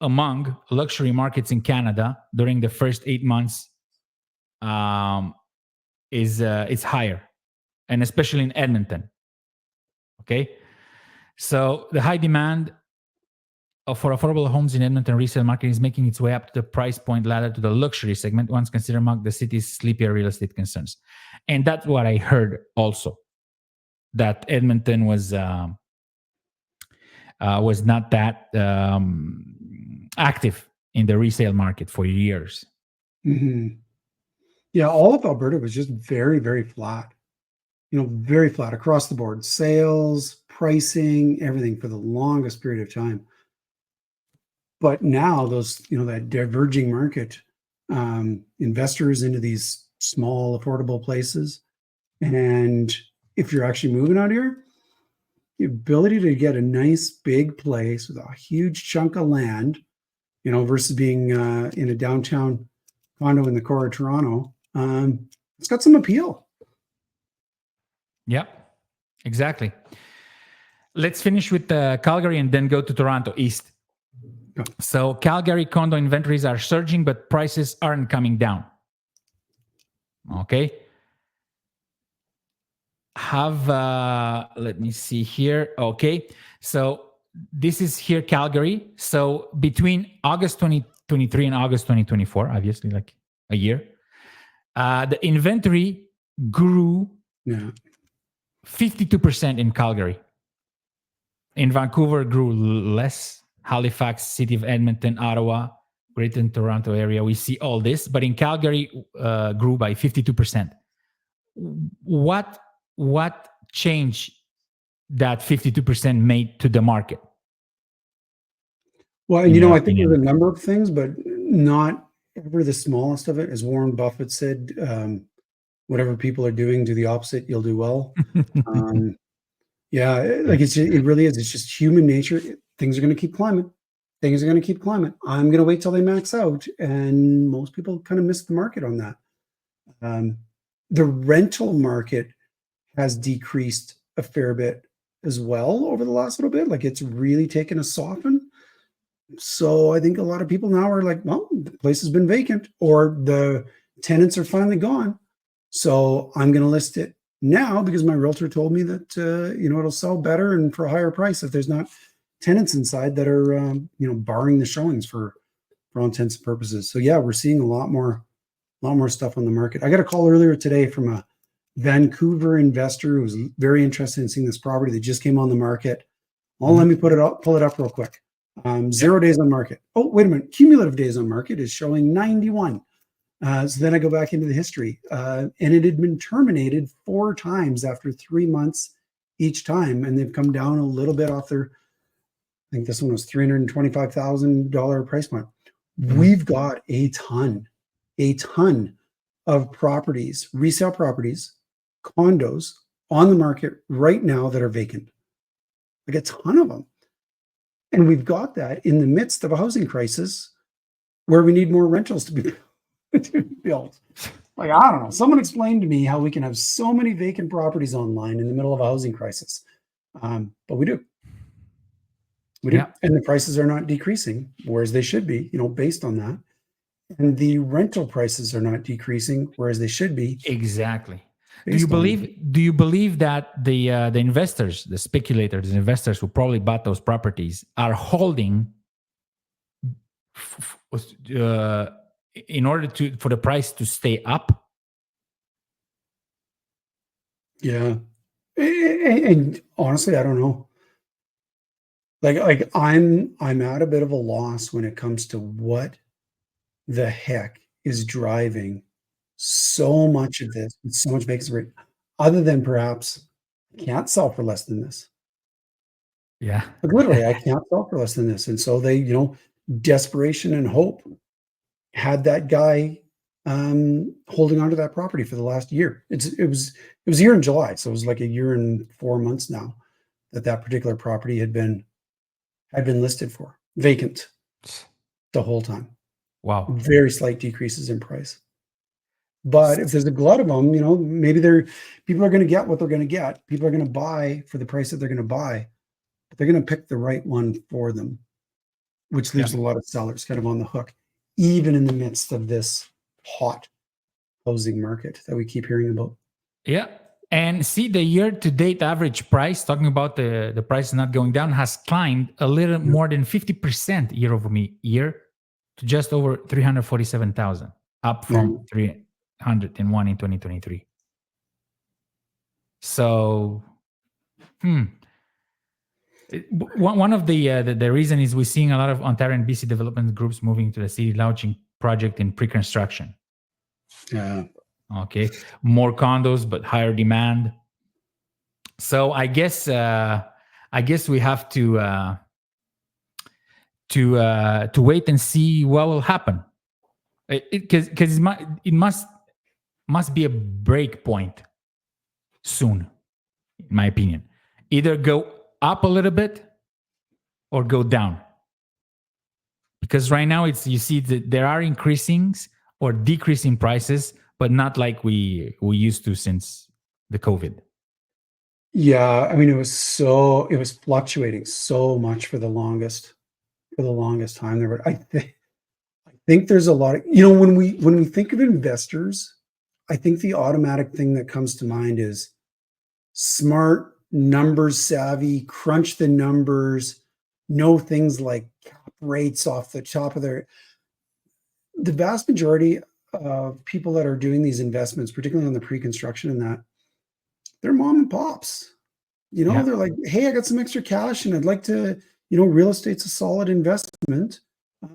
among luxury markets in Canada during the first 8 months is higher, and especially in Edmonton. Okay, so the high demand for affordable homes in Edmonton resale market is making its way up to the price point ladder to the luxury segment, once considered among the city's sleepier real estate concerns. And that's what I heard also, that Edmonton was not that active in the resale market for years. Mm-hmm. Yeah, all of Alberta was just very, very flat. Very flat across the board. Sales, pricing, everything for the longest period of time. But now those, that diverging market, investors into these small, affordable places. And if you're actually moving out here, the ability to get a nice big place with a huge chunk of land, versus being in a downtown condo in the core of Toronto, it's got some appeal. Yeah, exactly. Let's finish with Calgary and then go to Toronto East. So Calgary condo inventories are surging, but prices aren't coming down. Okay. Let me see here. Okay. So this is here Calgary. So between August 2023 and August 2024, obviously like a year, the inventory grew 52% in Calgary. In Vancouver, grew less. Halifax, City of Edmonton, Ottawa, Greater Toronto area, we see all this. But in Calgary, grew by 52%. What change that 52% made to the market? Well, and I think there's a number of things, but not ever the smallest of it. As Warren Buffett said, whatever people are doing, do the opposite, you'll do well. Like it really is. It's just human nature. Things are going to keep climbing. Things are going to keep climbing. I'm going to wait till they max out. And most people kind of miss the market on that. The rental market has decreased a fair bit as well over the last little bit. Like it's really taken a soften. So I think a lot of people now are like, well, the place has been vacant or the tenants are finally gone. So I'm going to list it now because my realtor told me that, it'll sell better and for a higher price if there's not tenants inside that are, barring the showings for all intents and purposes. So yeah, we're seeing a lot more stuff on the market. I got a call earlier today from a Vancouver investor who was very interested in seeing this property that just came on the market. Well, let me pull it up real quick. 0 days on market. Oh, wait a minute. Cumulative days on market is showing 91. So then I go back into the history, and it had been terminated 4 times after 3 months each time, and they've come down a little bit off their. I think this one was $325,000 price point. We've got a ton of properties, resale properties, condos on the market right now that are vacant. Like a ton of them. And we've got that in the midst of a housing crisis where we need more rentals to be built. Like, I don't know. Someone explained to me how we can have so many vacant properties online in the middle of a housing crisis. But we do. We do. Yeah. And the prices are not decreasing, whereas they should be, based on that. And the rental prices are not decreasing, whereas they should be. Exactly. Do you believe that the investors, the speculators, the investors who probably bought those properties are holding in order for the price to stay up? Yeah. And honestly, I don't know. Like I'm at a bit of a loss when it comes to what the heck is driving so much of this, with so much vacancy rate, other than perhaps I can't sell for less than this. Yeah. Like literally, I can't sell for less than this. And so they, desperation and hope had that guy holding onto that property for the last year. It was here in July. So it was like a year and 4 months now that particular property had been listed for vacant the whole time. Wow. Very slight decreases in price. But if there's a glut of them, maybe people are going to get what they're going to get. People are going to buy for the price that they're going to buy, but they're going to pick the right one for them, which leaves a lot of sellers kind of on the hook, even in the midst of this hot housing market that we keep hearing about. Yeah. And see, the year-to-date average price, talking about the price not going down, has climbed a little more than 50% year over year to just over 347,000, up from 301 in 2023. So, one of the reason is we're seeing a lot of Ontario and BC development groups moving to the city, launching project in pre-construction. Yeah. Okay, more condos but higher demand. So I guess we have to wait and see what will happen. Because it must be a break point soon, in my opinion. Either go up a little bit or go down. Because right now you see that there are increasing or decreasing prices, but not like we used to since the COVID. Yeah, I mean, it was fluctuating so much for the longest. for the longest time there, but I think there's a lot of, when we think of investors, I think the automatic thing that comes to mind is smart, numbers savvy, crunch the numbers, know things like cap rates off the top of the vast majority of people that are doing these investments, particularly on the pre-construction and that, they're mom and pops. Yeah. They're like, hey, I got some extra cash and I'd like to, real estate's a solid investment.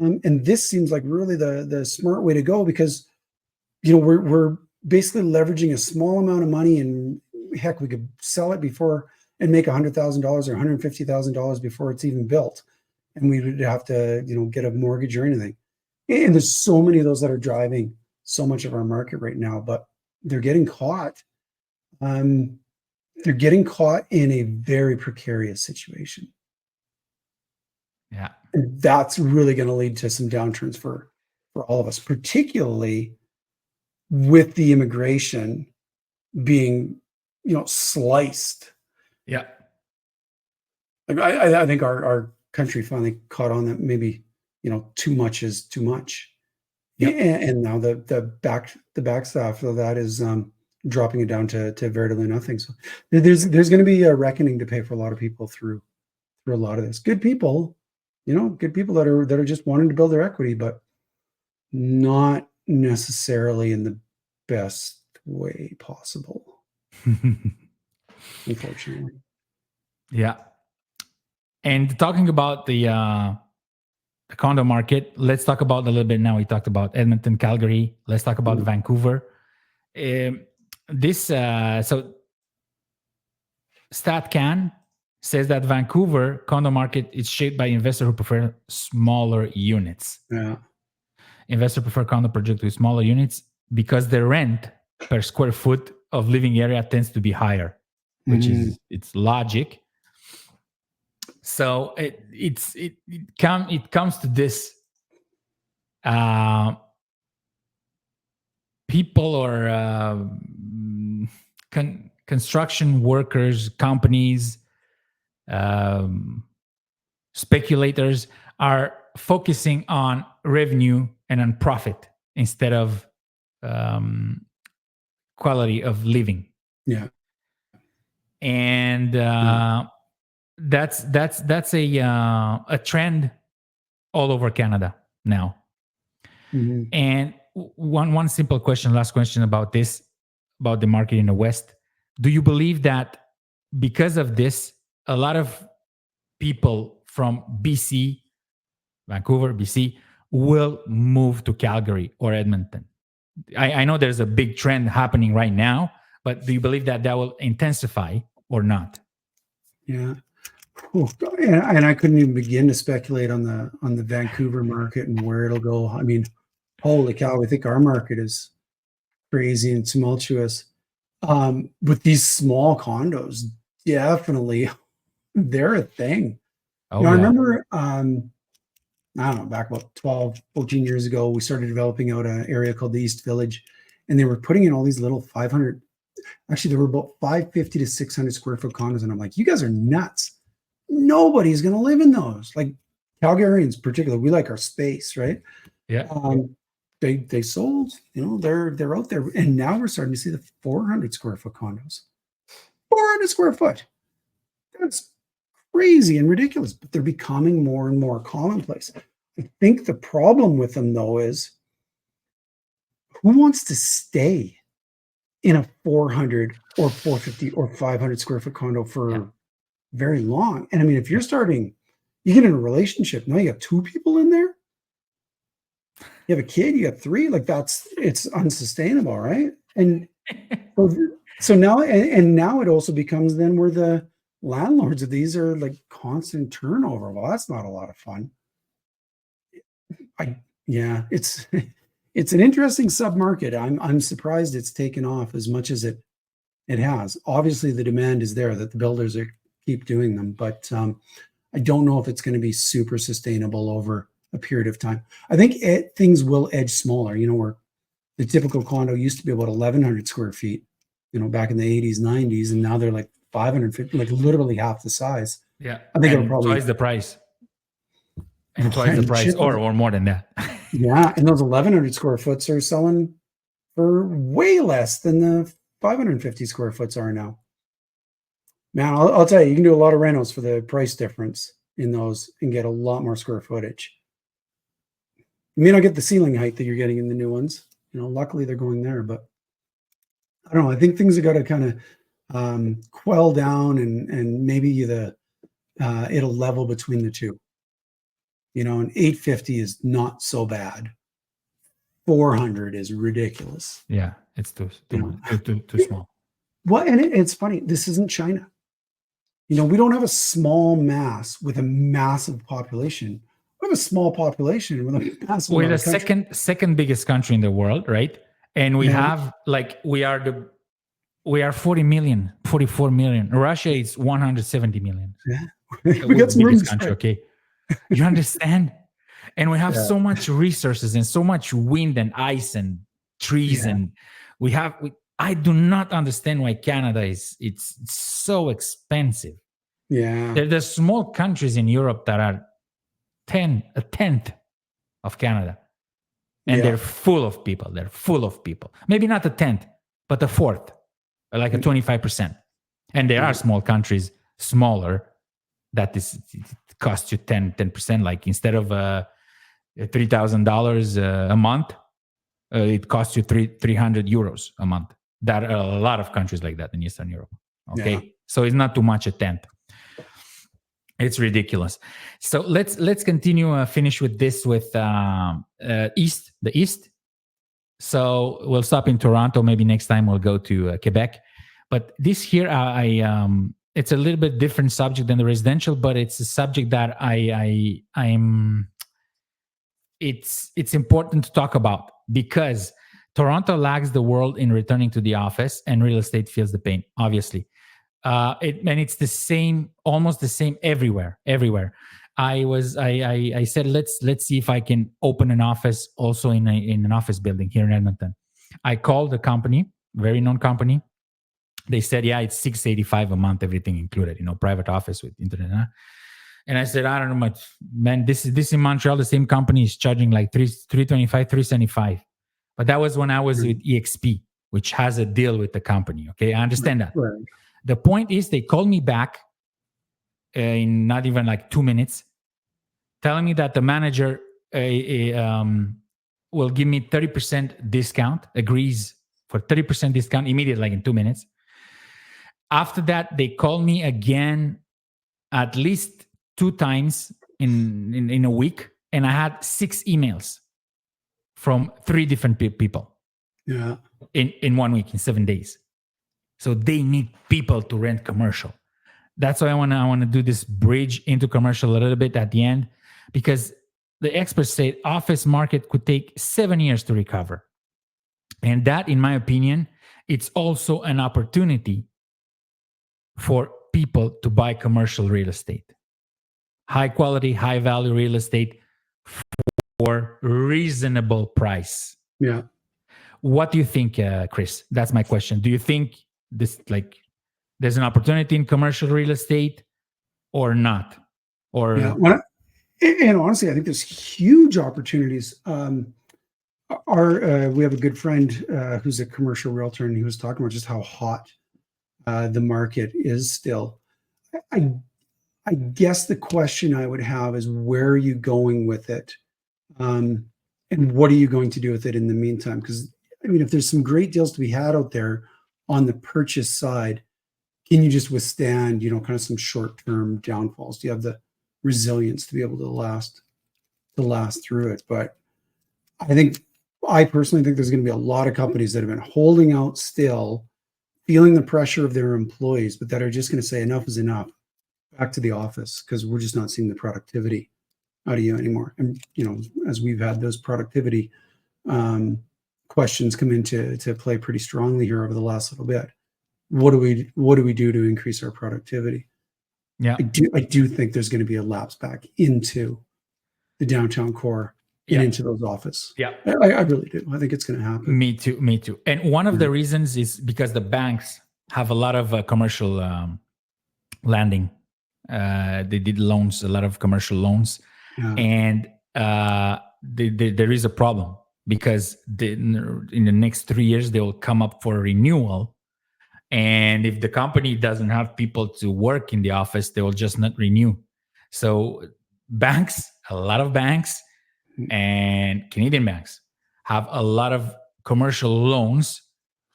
And this seems like really the smart way to go because, we're basically leveraging a small amount of money and heck, we could sell it before and make $100,000 or $150,000 before it's even built. And we would have to, get a mortgage or anything. And there's so many of those that are driving so much of our market right now, but they're getting caught. They're getting caught in a very precarious situation. Yeah. And that's really going to lead to some downturns for all of us, particularly with the immigration being, sliced. Yeah. Like I think our country finally caught on that maybe, too much is too much. Yep. And now the backstaff of that is dropping it down to veritably nothing. So there's going to be a reckoning to pay for a lot of people through a lot of this. Good people, good people that are just wanting to build their equity, but not necessarily in the best way possible, unfortunately. Yeah. And talking about the condo market, let's talk about a little bit now. We talked about Edmonton, Calgary. Let's talk about Vancouver. So StatCan says that Vancouver condo market is shaped by investors who prefer smaller units. Yeah. Investors prefer condo projects with smaller units because the rent per square foot of living area tends to be higher, which is it's logic. So it comes to this people or construction workers, companies, speculators are focusing on revenue and on profit instead of quality of living. Yeah. And that's a trend all over Canada now. And one simple question, last question about this, about the market in the West. Do you believe that because of this, a lot of people from BC, Vancouver, BC, will move to Calgary or Edmonton? I know there's a big trend happening right now, but do you believe that will intensify or not? Yeah. And I couldn't even begin to speculate on the Vancouver market and where it'll go. I mean, holy cow, I think our market is crazy and tumultuous. With these small condos, definitely they're a thing. I remember, I don't know, back about 12, 14 years ago, we started developing out an area called the East Village, and they were putting in all these little 500, actually there were about 550 to 600 square foot condos. And I'm like, you guys are nuts. Nobody's going to live in those. Like Calgarians particularly, we like our space, right? Yeah. They sold, they're out there. And now we're starting to see the 400 square foot condos. 400 square foot. That's crazy and ridiculous, but they're becoming more and more commonplace. I think the problem with them, though, is who wants to stay in a 400 or 450 or 500 square foot condo for very long? And I mean, if you're starting, you get in a relationship, now you got two people in there. You have a kid, you got three, like it's unsustainable, right? And so now, and now it also becomes then where the landlords of these are like constant turnover. Well, that's not a lot of fun. It's an interesting sub-market. I'm surprised it's taken off as much as it has. Obviously, the demand is there that the builders keep doing them, but I don't know if it's going to be super sustainable over a period of time. I think things will edge smaller. Where the typical condo used to be about 1,100 square feet, back in the 80s, 90s, and now they're like 550, like literally half the size. Yeah, I think it'll probably twice the price. and twice the And price, shit, or more than that. yeah, and those 1,100 square foots are selling for way less than the 550 square foots are now. Man, I'll tell you, you can do a lot of renos for the price difference in those and get a lot more square footage. You may not get the ceiling height that you're getting in the new ones. Luckily they're going there, but I don't know. I think things have got to kind of quell down, and maybe it'll level between the two. And 850 is not so bad. 400 is ridiculous. Yeah, it's too small. Well, and it's funny. This isn't China. We don't have a small mass with a massive population. We have a small population with a massive. We're the second biggest country in the world, right? And we have we are 40 million, 44 million. Russia is 170 million. Yeah, we got some room. Country, okay. You understand? And we have so much resources and so much wind and ice and trees, and I do not understand why Canada it's so expensive. Yeah. There's small countries in Europe that are a tenth of Canada. And they're full of people. Maybe not a tenth, but a fourth, like a 25%. And there are small countries, smaller, that it costs you 10%. Like instead of $3,000 a month, it costs you 300 euros a month. There are a lot of countries like that in Eastern Europe. Okay, Yeah. So it's not too much, a tenth. It's ridiculous. So let's continue. Finish with this with the East. So we'll stop in Toronto. Maybe next time we'll go to Quebec. But this here, it's a little bit different subject than the residential, but it's a subject that it's important to talk about, because Toronto lags the world in returning to the office, and real estate feels the pain, obviously. And it's the same, almost the same everywhere. I said, let's see if I can open an office also in an office building here in Edmonton. I called the company, very known company. They said, yeah, it's $685 a month, everything included, private office with internet. And I said, I don't know much, man. This in Montreal, the same company is charging like $325, $375. But that was when I was with EXP, which has a deal with the company. Okay, I understand that. Right. The point is, they called me back in not even like 2 minutes, telling me that the manager will give me 30% discount, agrees for 30% discount immediately, like in 2 minutes. After that, they called me again at least 2 times in a week, and I had 6 emails from 3 different people. Yeah. In 1 week, in 7 days. So they need people to rent commercial. That's why I want to do this bridge into commercial a little bit at the end, because the experts say office market could take 7 years to recover. And that, in my opinion, it's also an opportunity for people to buy commercial real estate. High quality, high value real estate for reasonable price. Yeah. What do you think, Chris? That's my question. Do you think there's an opportunity in commercial real estate or not? Or and honestly, I think there's huge opportunities. We have a good friend who's a commercial realtor, and he was talking about just how hot the market is still. I guess the question I would have is, where are you going with it? And what are you going to do with it in the meantime? Because, if there's some great deals to be had out there on the purchase side, can you just withstand, kind of some short-term downfalls? Do you have the resilience to be able to last through it? But I personally think there's going to be a lot of companies that have been holding out still, feeling the pressure of their employees, but that are just going to say enough is enough, back to the office, because we're just not seeing the productivity out of you anymore. And, as we've had those productivity questions come into play pretty strongly here over the last little bit. What do we do to increase our productivity? Yeah, I do think there's going to be a lapse back into the downtown core and into those offices. Yeah, I really do. I think it's going to happen. Me too. And one of the reasons is because the banks have a lot of commercial lending. They did loans, a lot of commercial loans. Yeah. And there is a problem because in the next 3 years they will come up for renewal, and if the company doesn't have people to work in the office, they will just not renew. So banks, a lot of banks and Canadian banks have a lot of commercial loans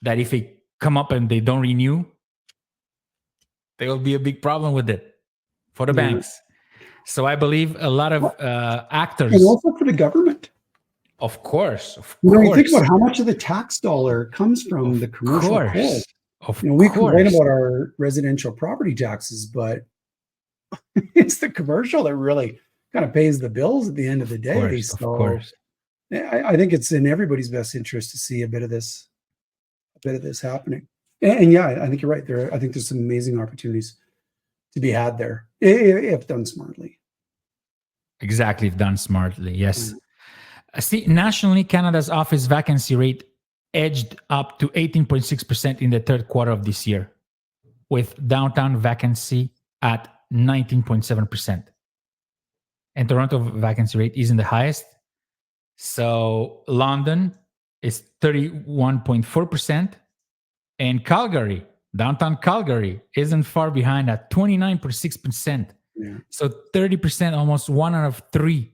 that if they come up and they don't renew, there will be a big problem with it for the Yeah. banks. So I believe a lot of And actors, also for the government. of course, You think about how much of the tax dollar comes from the commercial coal. Of We complain course. about our residential property taxes, but it's the commercial that really kind of pays the bills at the end of the day. Of So course. I think it's in everybody's best interest to see a bit of this happening. And yeah, I think you're right. I think there's some amazing opportunities to be had there if done smartly. Exactly, if done smartly. Yes. See, nationally, Canada's office vacancy rate edged up to 18.6% in the third quarter of this year, with downtown vacancy at 19.7%. And Toronto vacancy rate isn't the highest. So London is 31.4%. And Calgary, downtown Calgary, isn't far behind at 29.6%. Yeah. So 30%, almost 1 out of 3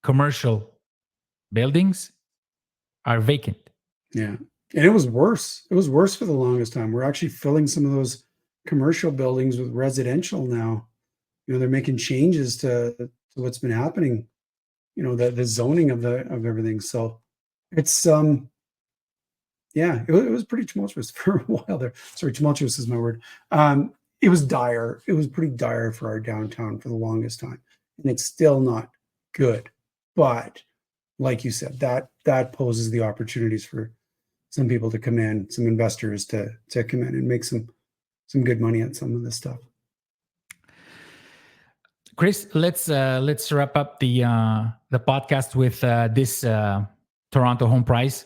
commercial buildings are vacant. Yeah. And it was worse. It was worse for the longest time. We're actually filling some of those commercial buildings with residential now. They're making changes to what's been happening, the zoning of everything. So it's yeah, it was pretty tumultuous for a while there. Sorry, tumultuous is my word. It was dire. It was pretty dire for our downtown for the longest time. And it's still not good. But like you said, that poses the opportunities for some people to come in, some investors to come in and make some good money at some of this stuff. Chris, let's wrap up the podcast with this Toronto home price.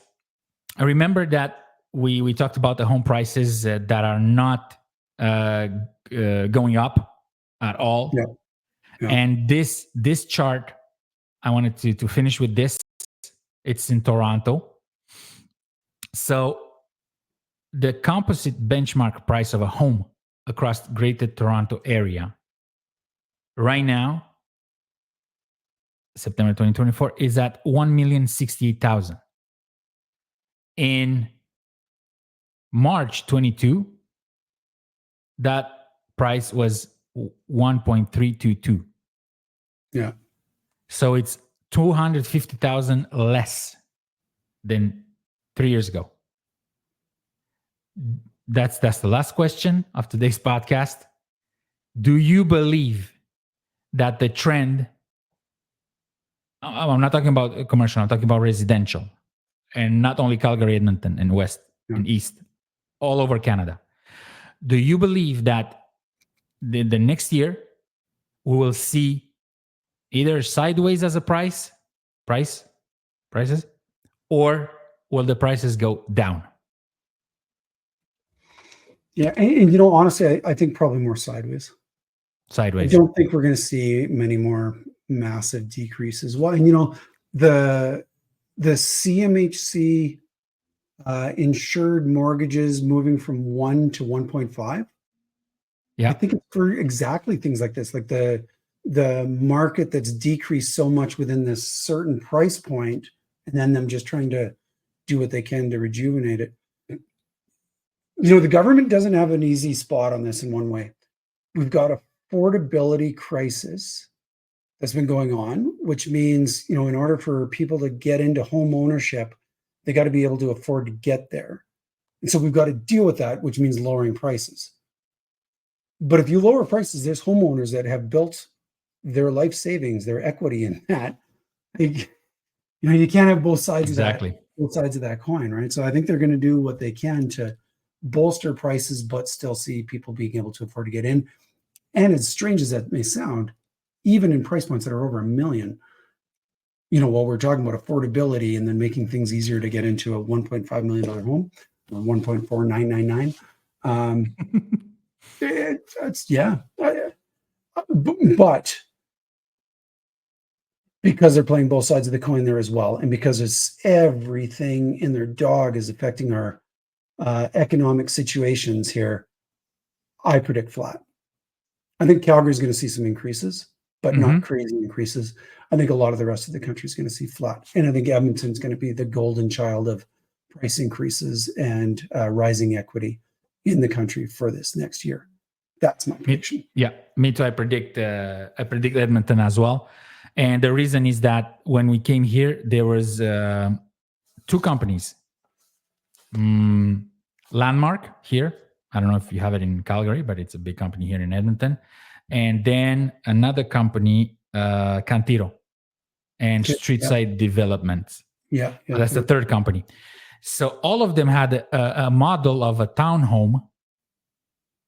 I remember that we talked about the home prices that are not going up at all. Yeah. Yeah. And this chart, I wanted to finish with this. It's in Toronto. So the composite benchmark price of a home across the Greater Toronto area right now, September 2024, is at $1,068,000. In March 22, that price was 1.322. Yeah. So it's 250,000 less than 3 years ago. That's the last question of today's podcast. Do you believe that the trend, I'm not talking about commercial, I'm talking about residential, and not only Calgary, Edmonton, and West and East, all over Canada. Do you believe that the next year we will see either sideways as a prices, or will the prices go down? Yeah, and honestly, I think probably more sideways. I don't think we're going to see many more massive decreases. Well, and the CMHC insured mortgages moving from 1 to 1.5. Yeah, I think it's for exactly things like this, like the market that's decreased so much within this certain price point, and then them just trying to do what they can to rejuvenate it. The government doesn't have an easy spot on this in one way. We've got a affordability crisis that's been going on, which means, in order for people to get into home ownership, they got to be able to afford to get there. And so we've got to deal with that, which means lowering prices. But if you lower prices, there's homeowners that have built their life savings, their equity in that. You can't have both sides of that coin, right? So I think they're going to do what they can to bolster prices, but still see people being able to afford to get in. And as strange as that may sound, even in price points that are over $1 million, while we're talking about affordability and then making things easier to get into a $1.5 million home, or 1.4999, it's yeah. But because they're playing both sides of the coin there as well, and because it's everything in their dog is affecting our economic situations here. I predict flat. I think Calgary is going to see some increases, but Mm-hmm. not crazy increases. I think a lot of the rest of the country is going to see flat, and I think Edmonton's going to be the golden child of price increases and rising equity in the country for this next year. That's my prediction. Me too. I predict Edmonton as well, and the reason is that when we came here, there was two companies. Landmark here. I don't know if you have it in Calgary, but it's a big company here in Edmonton. And then another company, Cantiro, and Streetside Development. Yeah, that's the third company. So all of them had a model of a townhome,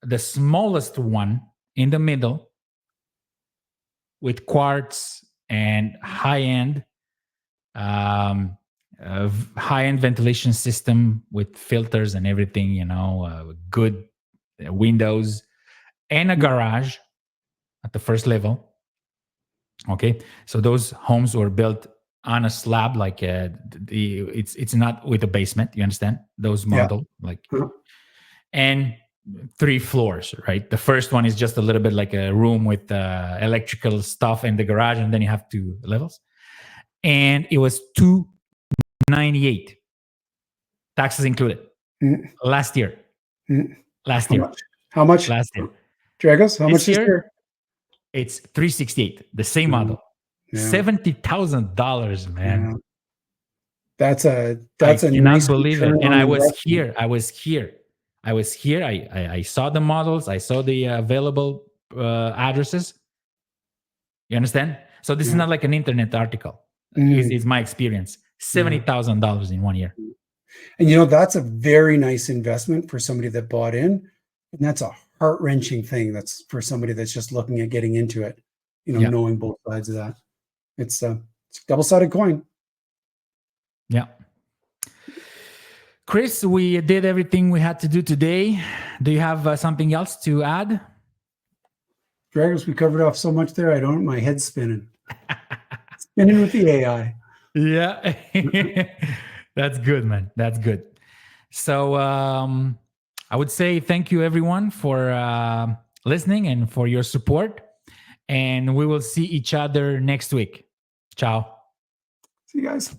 the smallest one in the middle, with quartz and high-end ventilation system with filters and everything, good windows, and a garage at the first level. Okay, so those homes were built on a slab, like it's not with a basement. You understand those model and 3 floors, right? The first one is just a little bit like a room with electrical stuff in the garage, and then you have 2 levels. And it was $298, taxes included. Last year. How much? Last year. Dragos, how much this year? It's $368, the same model. $70,000, man. Yeah. That's a I cannot nice believe it. And I was here. I saw the models. I saw the available addresses. You understand? So this is not like an internet article. It's my experience. $70,000 in 1 year. And that's a very nice investment for somebody that bought in. And that's a heart-wrenching thing. That's for somebody that's just looking at getting into it, knowing both sides of that. It's a double-sided coin. Yeah. Chris, we did everything we had to do today. Do you have something else to add? Dragos, we covered off so much there. My head's spinning. Spinning with the AI. Yeah. That's good, man. That's good. So I would say thank you, everyone, for listening and for your support. And we will see each other next week. Ciao. See you guys.